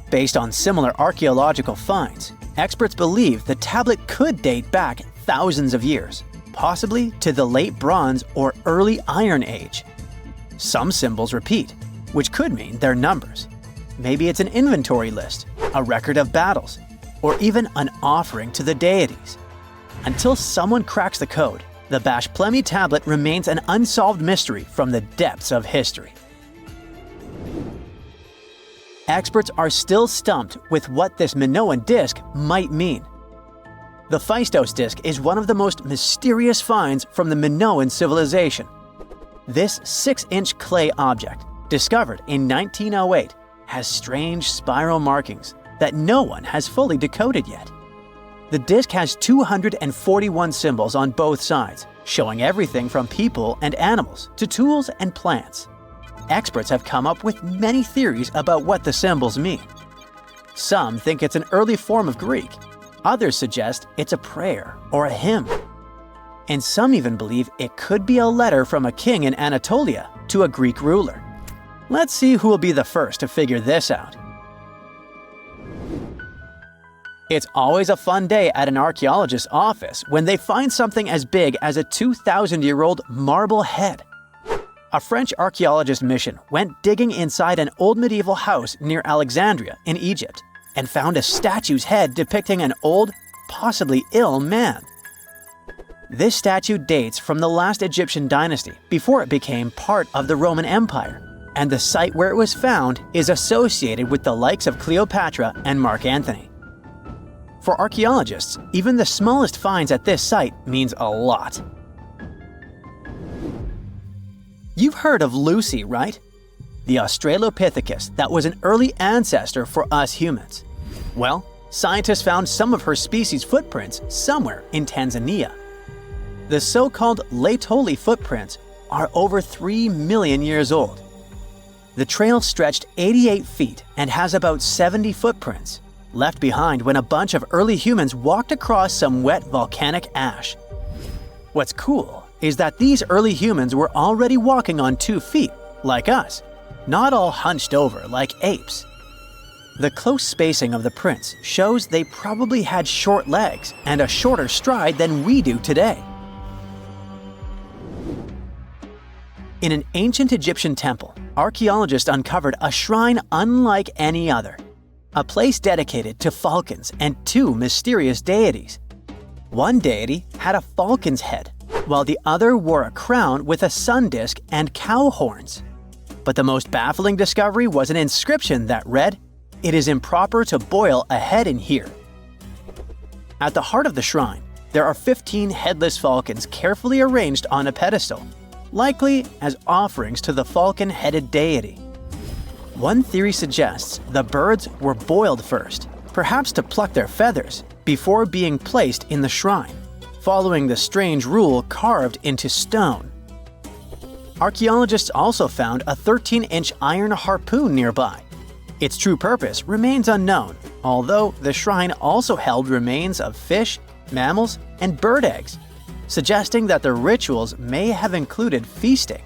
Based on similar archaeological finds, experts believe the tablet could date back thousands of years, possibly to the late Bronze or early Iron Age. Some symbols repeat, which could mean they're numbers. Maybe it's an inventory list, a record of battles, or even an offering to the deities. Until someone cracks the code, the Bashplemi tablet remains an unsolved mystery from the depths of history. Experts are still stumped with what this Minoan disc might mean. The Phaistos disc is one of the most mysterious finds from the Minoan civilization. This 6-inch clay object, discovered in 1908, has strange spiral markings that no one has fully decoded yet. The disc has 241 symbols on both sides, showing everything from people and animals to tools and plants. Experts have come up with many theories about what the symbols mean. Some think it's an early form of Greek. Others suggest it's a prayer or a hymn. And some even believe it could be a letter from a king in Anatolia to a Greek ruler. Let's see who will be the first to figure this out. It's always a fun day at an archaeologist's office when they find something as big as a 2,000-year-old marble head. A French archaeologist mission went digging inside an old medieval house near Alexandria in Egypt and found a statue's head depicting an old, possibly ill man. This statue dates from the last Egyptian dynasty before it became part of the Roman Empire, and the site where it was found is associated with the likes of Cleopatra and Mark Antony. For archaeologists, even the smallest finds at this site means a lot. You've heard of Lucy, right? The Australopithecus that was an early ancestor for us humans. Well, scientists found some of her species' footprints somewhere in Tanzania. The so-called Laetoli footprints are over 3 million years old. The trail stretched 88 feet and has about 70 footprints, left behind when a bunch of early humans walked across some wet volcanic ash. What's cool is that these early humans were already walking on 2 feet, like us, not all hunched over like apes. The close spacing of the prints shows they probably had short legs and a shorter stride than we do today. In an ancient Egyptian temple, archaeologists uncovered a shrine unlike any other, a place dedicated to falcons and 2 mysterious deities. One deity had a falcon's head, while the other wore a crown with a sun disk and cow horns. But the most baffling discovery was an inscription that read, "It is improper to boil a head in here." At the heart of the shrine, there are 15 headless falcons carefully arranged on a pedestal, likely as offerings to the falcon-headed deity. One theory suggests the birds were boiled first, perhaps to pluck their feathers, before being placed in the shrine, following the strange rule carved into stone. Archaeologists also found a 13-inch iron harpoon nearby. Its true purpose remains unknown, although the shrine also held remains of fish, mammals, and bird eggs, suggesting that the rituals may have included feasting.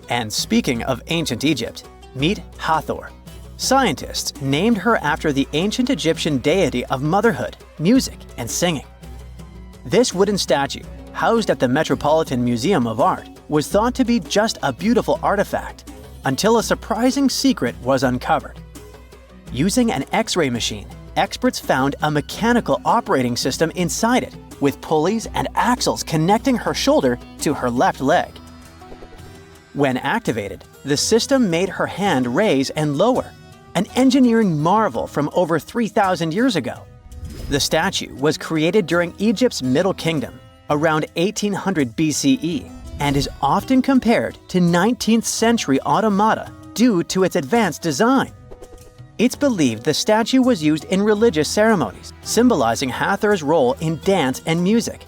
And speaking of ancient Egypt, meet Hathor. Scientists named her after the ancient Egyptian deity of motherhood, music, and singing. This wooden statue, housed at the Metropolitan Museum of Art, was thought to be just a beautiful artifact, until a surprising secret was uncovered. Using an X-ray machine, experts found a mechanical operating system inside it, with pulleys and axles connecting her shoulder to her left leg. When activated, the system made her hand raise and lower, an engineering marvel from over 3,000 years ago. The statue was created during Egypt's Middle Kingdom, around 1800 BCE, and is often compared to 19th century automata due to its advanced design. It's believed the statue was used in religious ceremonies, symbolizing Hathor's role in dance and music.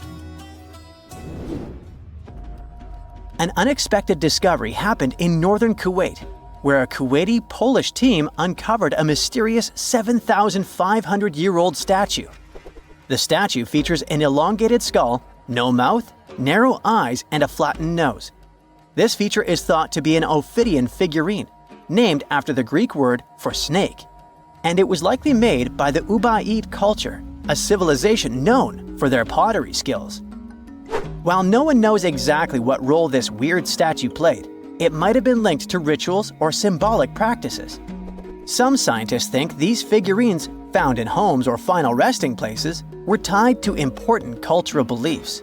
An unexpected discovery happened in northern Kuwait, where a Kuwaiti-Polish team uncovered a mysterious 7,500-year-old statue. The statue features an elongated skull, no mouth, narrow eyes, and a flattened nose. This feature is thought to be an Ophidian figurine, named after the Greek word for snake, and it was likely made by the Ubaid culture, a civilization known for their pottery skills. While no one knows exactly what role this weird statue played, it might have been linked to rituals or symbolic practices. Some scientists think these figurines, found in homes or final resting places, were tied to important cultural beliefs.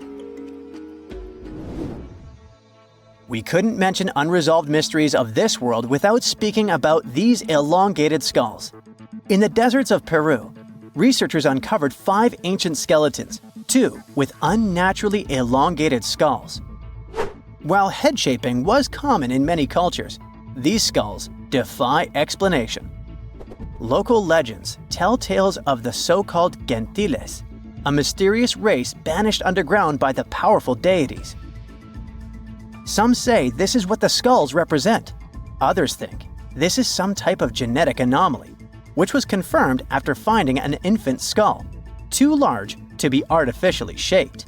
We couldn't mention unresolved mysteries of this world without speaking about these elongated skulls. In the deserts of Peru, researchers uncovered 5 ancient skeletons, 2 with unnaturally elongated skulls. While head shaping was common in many cultures, these skulls defy explanation. Local legends tell tales of the so-called gentiles, a mysterious race banished underground by the powerful deities. Some say this is what the skulls represent. Others think this is some type of genetic anomaly, which was confirmed after finding an infant skull, too large to be artificially shaped.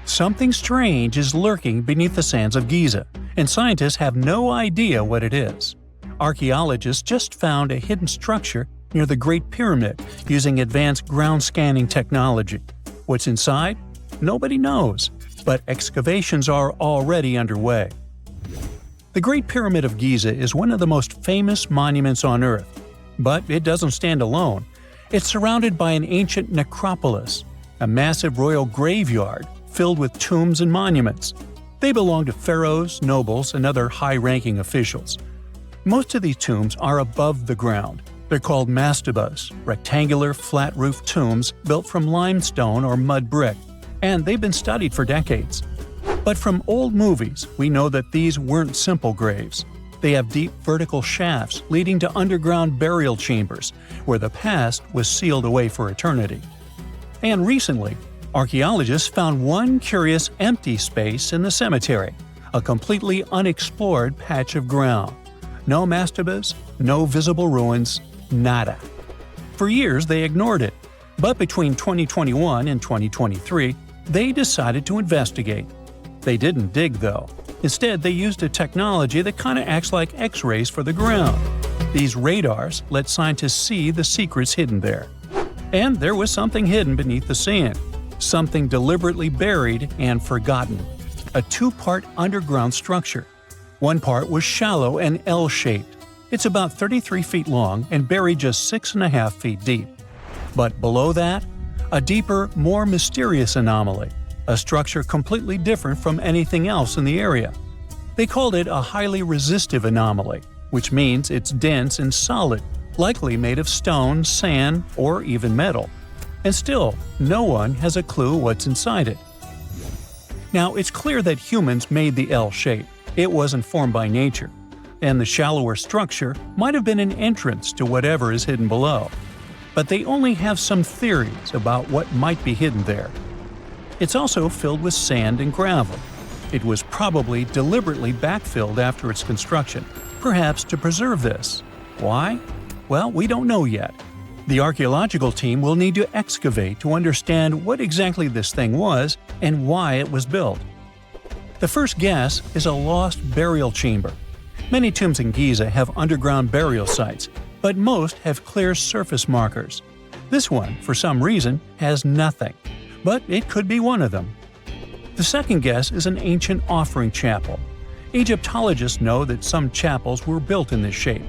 Something strange is lurking beneath the sands of Giza, and scientists have no idea what it is. Archaeologists just found a hidden structure near the Great Pyramid using advanced ground scanning technology. What's inside? Nobody knows, but excavations are already underway. The Great Pyramid of Giza is one of the most famous monuments on Earth, but it doesn't stand alone. It's surrounded by an ancient necropolis, a massive royal graveyard filled with tombs and monuments. They belong to pharaohs, nobles, and other high-ranking officials. Most of these tombs are above the ground. They're called mastabas, rectangular, flat-roofed tombs built from limestone or mud brick, and they've been studied for decades. But from old movies, we know that these weren't simple graves. They have deep vertical shafts leading to underground burial chambers, where the past was sealed away for eternity. And recently, archaeologists found one curious empty space in the cemetery, a completely unexplored patch of ground. No mastabas, no visible ruins, nada. For years, they ignored it. But between 2021 and 2023, they decided to investigate. They didn't dig, though. Instead, they used a technology that kind of acts like X-rays for the ground. These radars let scientists see the secrets hidden there. And there was something hidden beneath the sand. Something deliberately buried and forgotten. A two-part underground structure. One part was shallow and L-shaped. It's about 33 feet long and buried just 6.5 feet deep. But below that, a deeper, more mysterious anomaly. A structure completely different from anything else in the area. They called it a highly resistive anomaly, which means it's dense and solid, likely made of stone, sand, or even metal. And still, no one has a clue what's inside it. Now, it's clear that humans made the L shape. It wasn't formed by nature. And the shallower structure might have been an entrance to whatever is hidden below. But they only have some theories about what might be hidden there. It's also filled with sand and gravel. It was probably deliberately backfilled after its construction, perhaps to preserve this. Why? Well, we don't know yet. The archaeological team will need to excavate to understand what exactly this thing was and why it was built. The first guess is a lost burial chamber. Many tombs in Giza have underground burial sites, but most have clear surface markers. This one, for some reason, has nothing. But it could be one of them. The second guess is an ancient offering chapel. Egyptologists know that some chapels were built in this shape,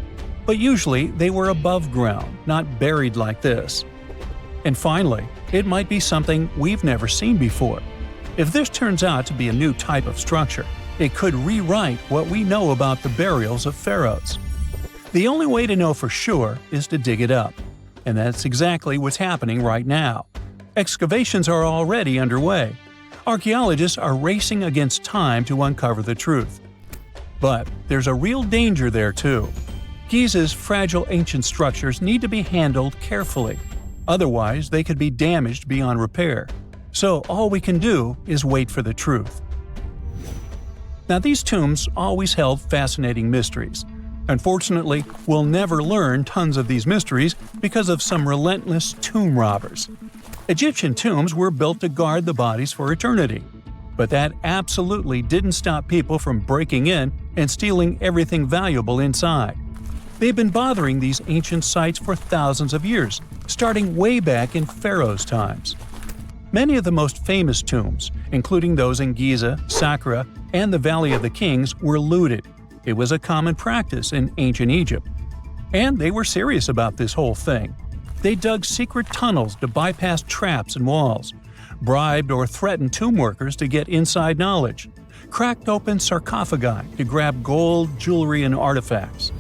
but usually they were above ground, not buried like this. And finally, it might be something we've never seen before. If this turns out to be a new type of structure, it could rewrite what we know about the burials of pharaohs. The only way to know for sure is to dig it up. And that's exactly what's happening right now. Excavations are already underway. Archaeologists are racing against time to uncover the truth. But there's a real danger there too. Giza's fragile ancient structures need to be handled carefully. Otherwise, they could be damaged beyond repair. So all we can do is wait for the truth. Now, these tombs always held fascinating mysteries. Unfortunately, we'll never learn tons of these mysteries because of some relentless tomb robbers. Egyptian tombs were built to guard the bodies for eternity. But that absolutely didn't stop people from breaking in and stealing everything valuable inside. They've been bothering these ancient sites for thousands of years, starting way back in pharaohs' times. Many of the most famous tombs, including those in Giza, Saqqara, and the Valley of the Kings, were looted. It was a common practice in ancient Egypt. And they were serious about this whole thing. They dug secret tunnels to bypass traps and walls, bribed or threatened tomb workers to get inside knowledge, cracked open sarcophagi to grab gold, jewelry, and artifacts.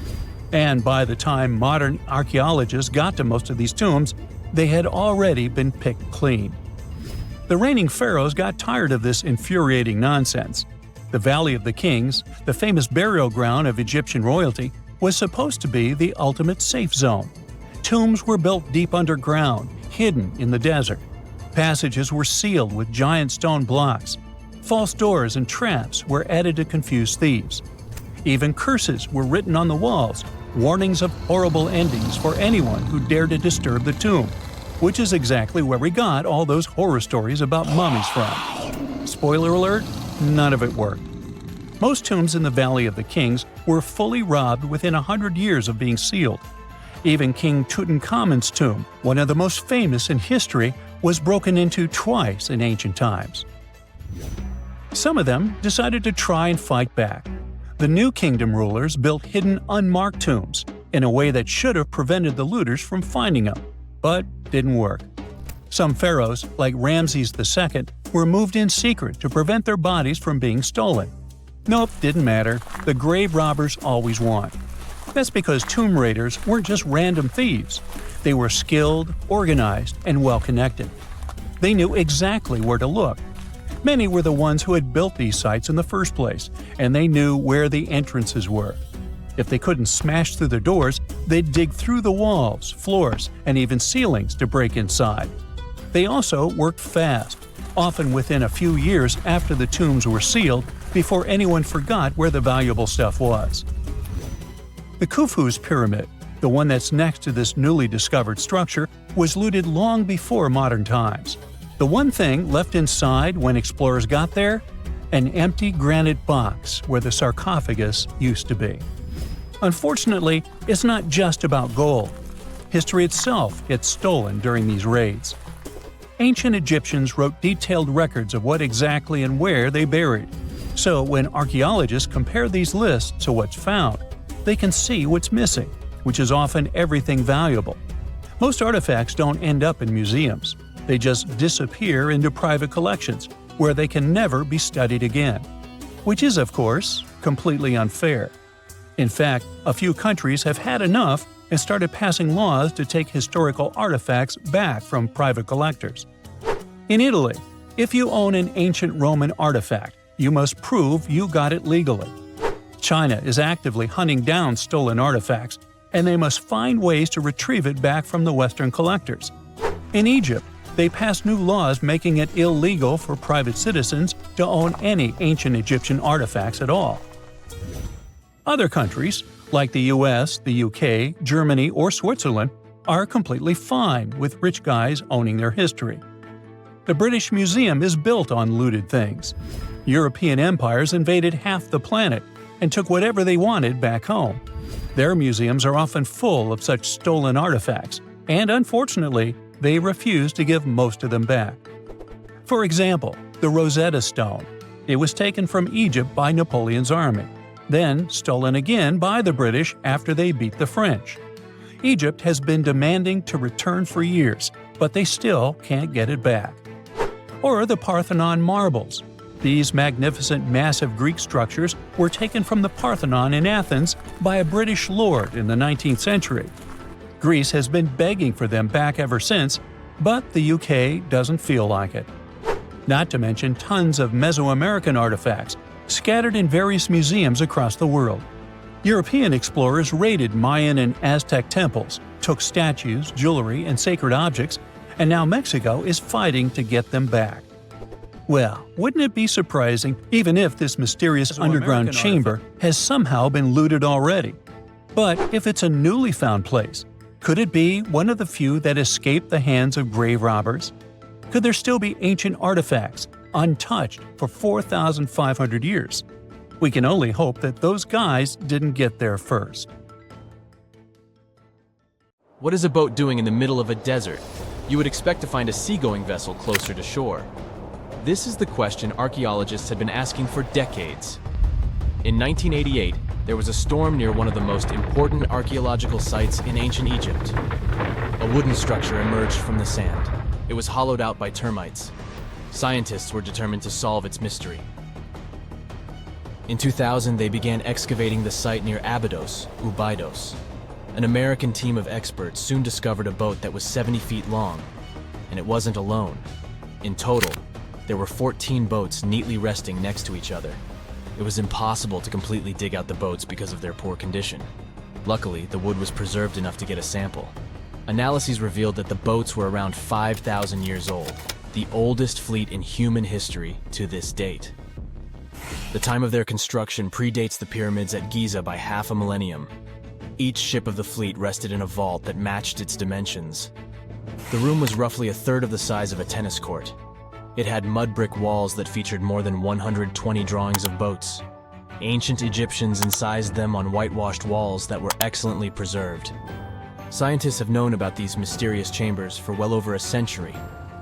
And by the time modern archaeologists got to most of these tombs, they had already been picked clean. The reigning pharaohs got tired of this infuriating nonsense. The Valley of the Kings, the famous burial ground of Egyptian royalty, was supposed to be the ultimate safe zone. Tombs were built deep underground, hidden in the desert. Passages were sealed with giant stone blocks. False doors and traps were added to confuse thieves. Even curses were written on the walls, warnings of horrible endings for anyone who dared to disturb the tomb, which is exactly where we got all those horror stories about mummies from. Spoiler alert, none of it worked. Most tombs in the Valley of the Kings were fully robbed within 100 years of being sealed. Even King Tutankhamun's tomb, one of the most famous in history, was broken into twice in ancient times. Some of them decided to try and fight back. The New Kingdom rulers built hidden unmarked tombs in a way that should have prevented the looters from finding them, but didn't work. Some pharaohs, like Ramesses II, were moved in secret to prevent their bodies from being stolen. Nope, didn't matter. The grave robbers always won. That's because tomb raiders weren't just random thieves. They were skilled, organized, and well-connected. They knew exactly where to look. Many were the ones who had built these sites in the first place, and they knew where the entrances were. If they couldn't smash through the doors, they'd dig through the walls, floors, and even ceilings to break inside. They also worked fast, often within a few years after the tombs were sealed, before anyone forgot where the valuable stuff was. The Khufu's pyramid, The one that's next to this newly discovered structure was looted long before modern times. The one thing left inside when explorers got there? An empty granite box where the sarcophagus used to be. Unfortunately, it's not just about gold. History itself gets stolen during these raids. Ancient Egyptians wrote detailed records of what exactly and where they buried. So when archaeologists compare these lists to what's found, they can see what's missing, which is often everything valuable. Most artifacts don't end up in museums. They just disappear into private collections, where they can never be studied again. Which is, of course, completely unfair. In fact, a few countries have had enough and started passing laws to take historical artifacts back from private collectors. In Italy, if you own an ancient Roman artifact, you must prove you got it legally. China is actively hunting down stolen artifacts, and they must find ways to retrieve it back from the Western collectors. In Egypt, they passed new laws making it illegal for private citizens to own any ancient Egyptian artifacts at all. Other countries, like the US, the UK, Germany, or Switzerland, are completely fine with rich guys owning their history. The British Museum is built on looted things. European empires invaded half the planet and took whatever they wanted back home. Their museums are often full of such stolen artifacts, and unfortunately, they refuse to give most of them back. For example, the Rosetta Stone. It was taken from Egypt by Napoleon's army, then stolen again by the British after they beat the French. Egypt has been demanding to return for years, but they still can't get it back. Or the Parthenon marbles. These magnificent massive Greek structures were taken from the Parthenon in Athens by a British lord in the 19th century. Greece has been begging for them back ever since, but the UK doesn't feel like it. Not to mention tons of Mesoamerican artifacts scattered in various museums across the world. European explorers raided Mayan and Aztec temples, took statues, jewelry, and sacred objects, and now Mexico is fighting to get them back. Well, wouldn't it be surprising even if this mysterious underground chamber has somehow been looted already? But if it's a newly found place, could it be one of the few that escaped the hands of grave robbers? Could there still be ancient artifacts, untouched for 4,500 years? We can only hope that those guys didn't get there first.
What is a boat doing in the middle of a desert? You would expect to find a seagoing vessel closer to shore. This is the question archaeologists had been asking for decades. In 1988, there was a storm near one of the most important archaeological sites in ancient Egypt. A wooden structure emerged from the sand. It was hollowed out by termites. Scientists were determined to solve its mystery. In 2000, they began excavating the site near Abydos, Abydos. An American team of experts soon discovered a boat that was 70 feet long, and it wasn't alone. In total, there were 14 boats neatly resting next to each other. It was impossible to completely dig out the boats because of their poor condition. Luckily, the wood was preserved enough to get a sample. Analyses revealed that the boats were around 5,000 years old, the oldest fleet in human history to this date. The time of their construction predates the pyramids at Giza by half a millennium. Each ship of the fleet rested in a vault that matched its dimensions. The room was roughly a third of the size of a tennis court. It had mud brick walls that featured more than 120 drawings of boats. Ancient Egyptians incised them on whitewashed walls that were excellently preserved. Scientists have known about these mysterious chambers for well over a century.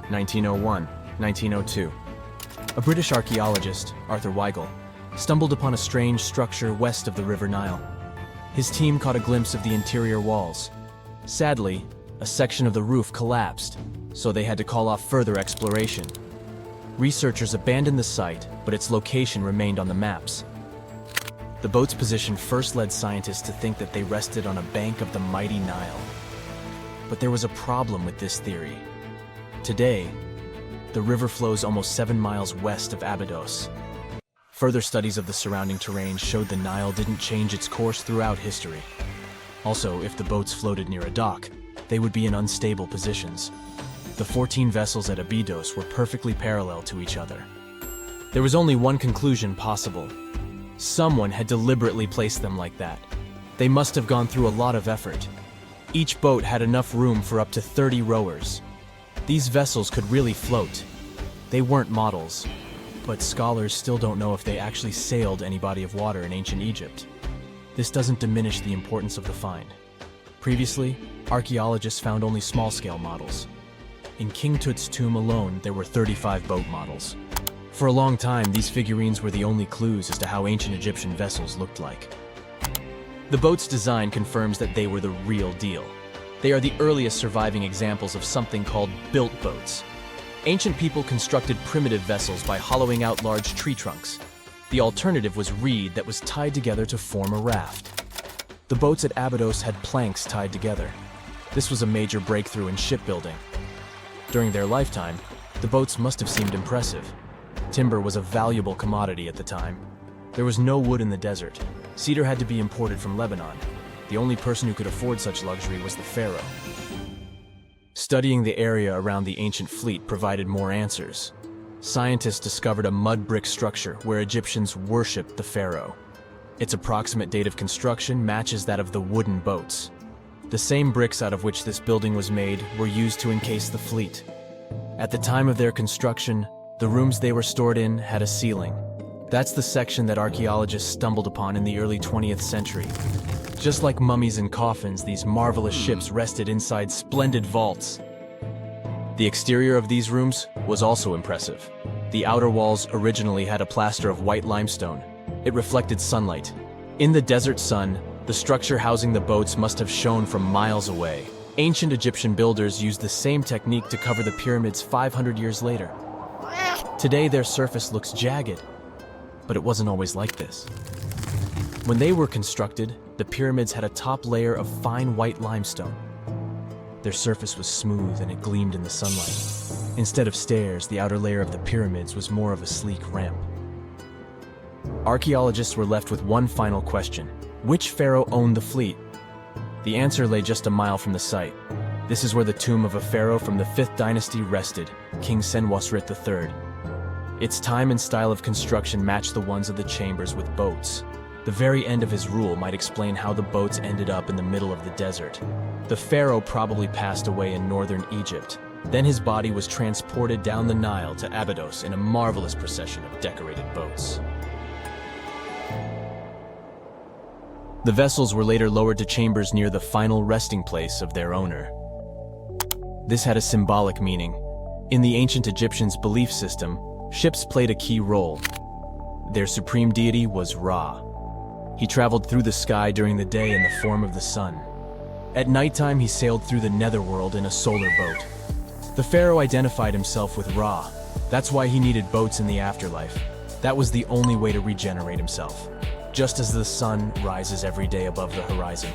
1901, 1902. A British archaeologist, Arthur Weigel, stumbled upon a strange structure west of the River Nile. His team caught a glimpse of the interior walls. Sadly, a section of the roof collapsed, so they had to call off further exploration. Researchers abandoned the site, but its location remained on the maps. The boat's position first led scientists to think that they rested on a bank of the mighty Nile. But there was a problem with this theory. Today, the river flows almost 7 miles west of Abydos. Further studies of the surrounding terrain showed the Nile didn't change its course throughout history. Also, if the boats floated near a dock, they would be in unstable positions. The 14 vessels at Abydos were perfectly parallel to each other. There was only one conclusion possible. Someone had deliberately placed them like that. They must have gone through a lot of effort. Each boat had enough room for up to 30 rowers. These vessels could really float. They weren't models, but scholars still don't know if they actually sailed any body of water in ancient Egypt. This doesn't diminish the importance of the find. Previously, archaeologists found only small-scale models. In King Tut's tomb alone, there were 35 boat models. For a long time, these figurines were the only clues as to how ancient Egyptian vessels looked like. The boat's design confirms that they were the real deal. They are the earliest surviving examples of something called built boats. Ancient people constructed primitive vessels by hollowing out large tree trunks. The alternative was reed that was tied together to form a raft. The boats at Abydos had planks tied together. This was a major breakthrough in shipbuilding. During their lifetime, the boats must have seemed impressive. Timber was a valuable commodity at the time. There was no wood in the desert. Cedar had to be imported from Lebanon. The only person who could afford such luxury was the pharaoh. Studying the area around the ancient fleet provided more answers. Scientists discovered a mud brick structure where Egyptians worshipped the pharaoh. Its approximate date of construction matches that of the wooden boats. The same bricks out of which this building was made were used to encase the fleet. At the time of their construction, the rooms they were stored in had a ceiling. That's the section that archaeologists stumbled upon in the early 20th century. Just like mummies and coffins, these marvelous ships rested inside splendid vaults. The exterior of these rooms was also impressive. The outer walls originally had a plaster of white limestone. It reflected sunlight. In the desert sun, the structure housing the boats must have shone from miles away. Ancient Egyptian builders used the same technique to cover the pyramids 500 years later. Today, their surface looks jagged, but it wasn't always like this. When they were constructed, the pyramids had a top layer of fine white limestone. Their surface was smooth and it gleamed in the sunlight. Instead of stairs, the outer layer of the pyramids was more of a sleek ramp. Archaeologists were left with one final question. Which pharaoh owned the fleet? The answer lay just a mile from the site. This is where the tomb of a pharaoh from the 5th dynasty rested, King Senwosret III. Its time and style of construction matched the ones of the chambers with boats. The very end of his rule might explain how the boats ended up in the middle of the desert. The pharaoh probably passed away in northern Egypt. Then his body was transported down the Nile to Abydos in a marvelous procession of decorated boats. The vessels were later lowered to chambers near the final resting place of their owner. This had a symbolic meaning. In the ancient Egyptians' belief system, ships played a key role. Their supreme deity was Ra. He traveled through the sky during the day in the form of the sun. At nighttime, he sailed through the netherworld in a solar boat. The pharaoh identified himself with Ra. That's why he needed boats in the afterlife. That was the only way to regenerate himself. Just as the sun rises every day above the horizon.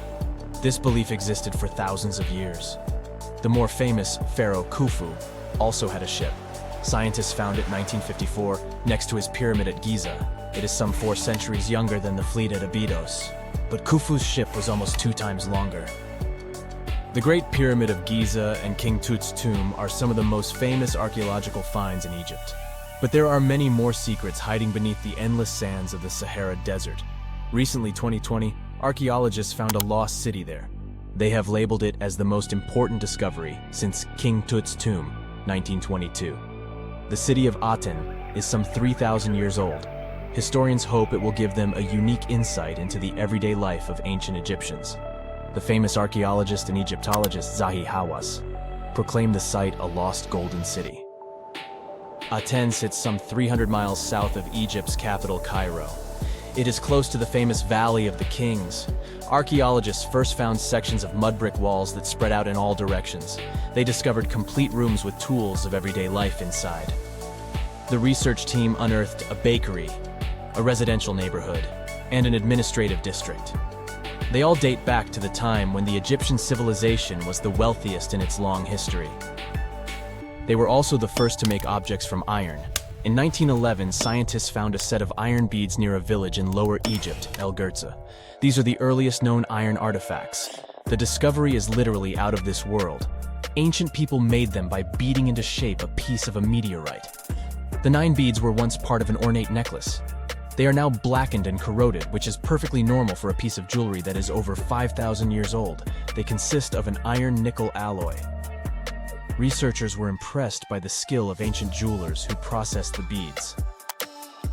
This belief existed for thousands of years. The more famous Pharaoh Khufu also had a ship. Scientists found it in 1954 next to his pyramid at Giza. It is some 4 centuries younger than the fleet at Abydos. But Khufu's ship was almost 2 times longer. The Great Pyramid of Giza and King Tut's tomb are some of the most famous archaeological finds in Egypt. But there are many more secrets hiding beneath the endless sands of the Sahara Desert. Recently, 2020, archaeologists found a lost city there. They have labeled it as the most important discovery since King Tut's tomb, 1922. The city of Aten is some 3,000 years old. Historians hope it will give them a unique insight into the everyday life of ancient Egyptians. The famous archaeologist and Egyptologist Zahi Hawass proclaimed the site a lost golden city. Aten sits some 300 miles south of Egypt's capital, Cairo. It is close to the famous Valley of the Kings. Archaeologists first found sections of mud brick walls that spread out in all directions. They discovered complete rooms with tools of everyday life inside. The research team unearthed a bakery, a residential neighborhood, and an administrative district. They all date back to the time when the Egyptian civilization was the wealthiest in its long history. They were also the first to make objects from iron. In 1911, scientists found a set of iron beads near a village in Lower Egypt, El Girza. These are the earliest known iron artifacts. The discovery is literally out of this world. Ancient people made them by beating into shape a piece of a meteorite. The 9 beads were once part of an ornate necklace. They are now blackened and corroded, which is perfectly normal for a piece of jewelry that is over 5,000 years old. They consist of an iron-nickel alloy. Researchers were impressed by the skill of ancient jewelers who processed the beads.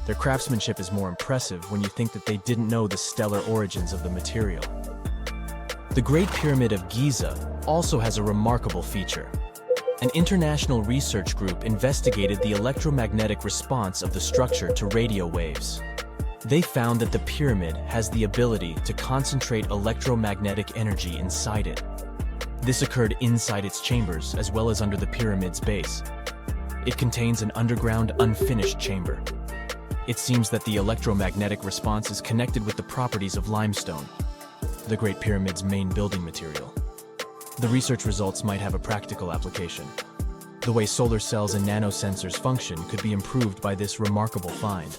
Their craftsmanship is more impressive when you think that they didn't know the stellar origins of the material. The Great Pyramid of Giza also has a remarkable feature. An international research group investigated the electromagnetic response of the structure to radio waves. They found that the pyramid has the ability to concentrate electromagnetic energy inside it. This occurred inside its chambers as well as under the pyramid's base. It contains an underground, unfinished chamber. It seems that the electromagnetic response is connected with the properties of limestone, the Great Pyramid's main building material. The research results might have a practical application. The way solar cells and nanosensors function could be improved by this remarkable find.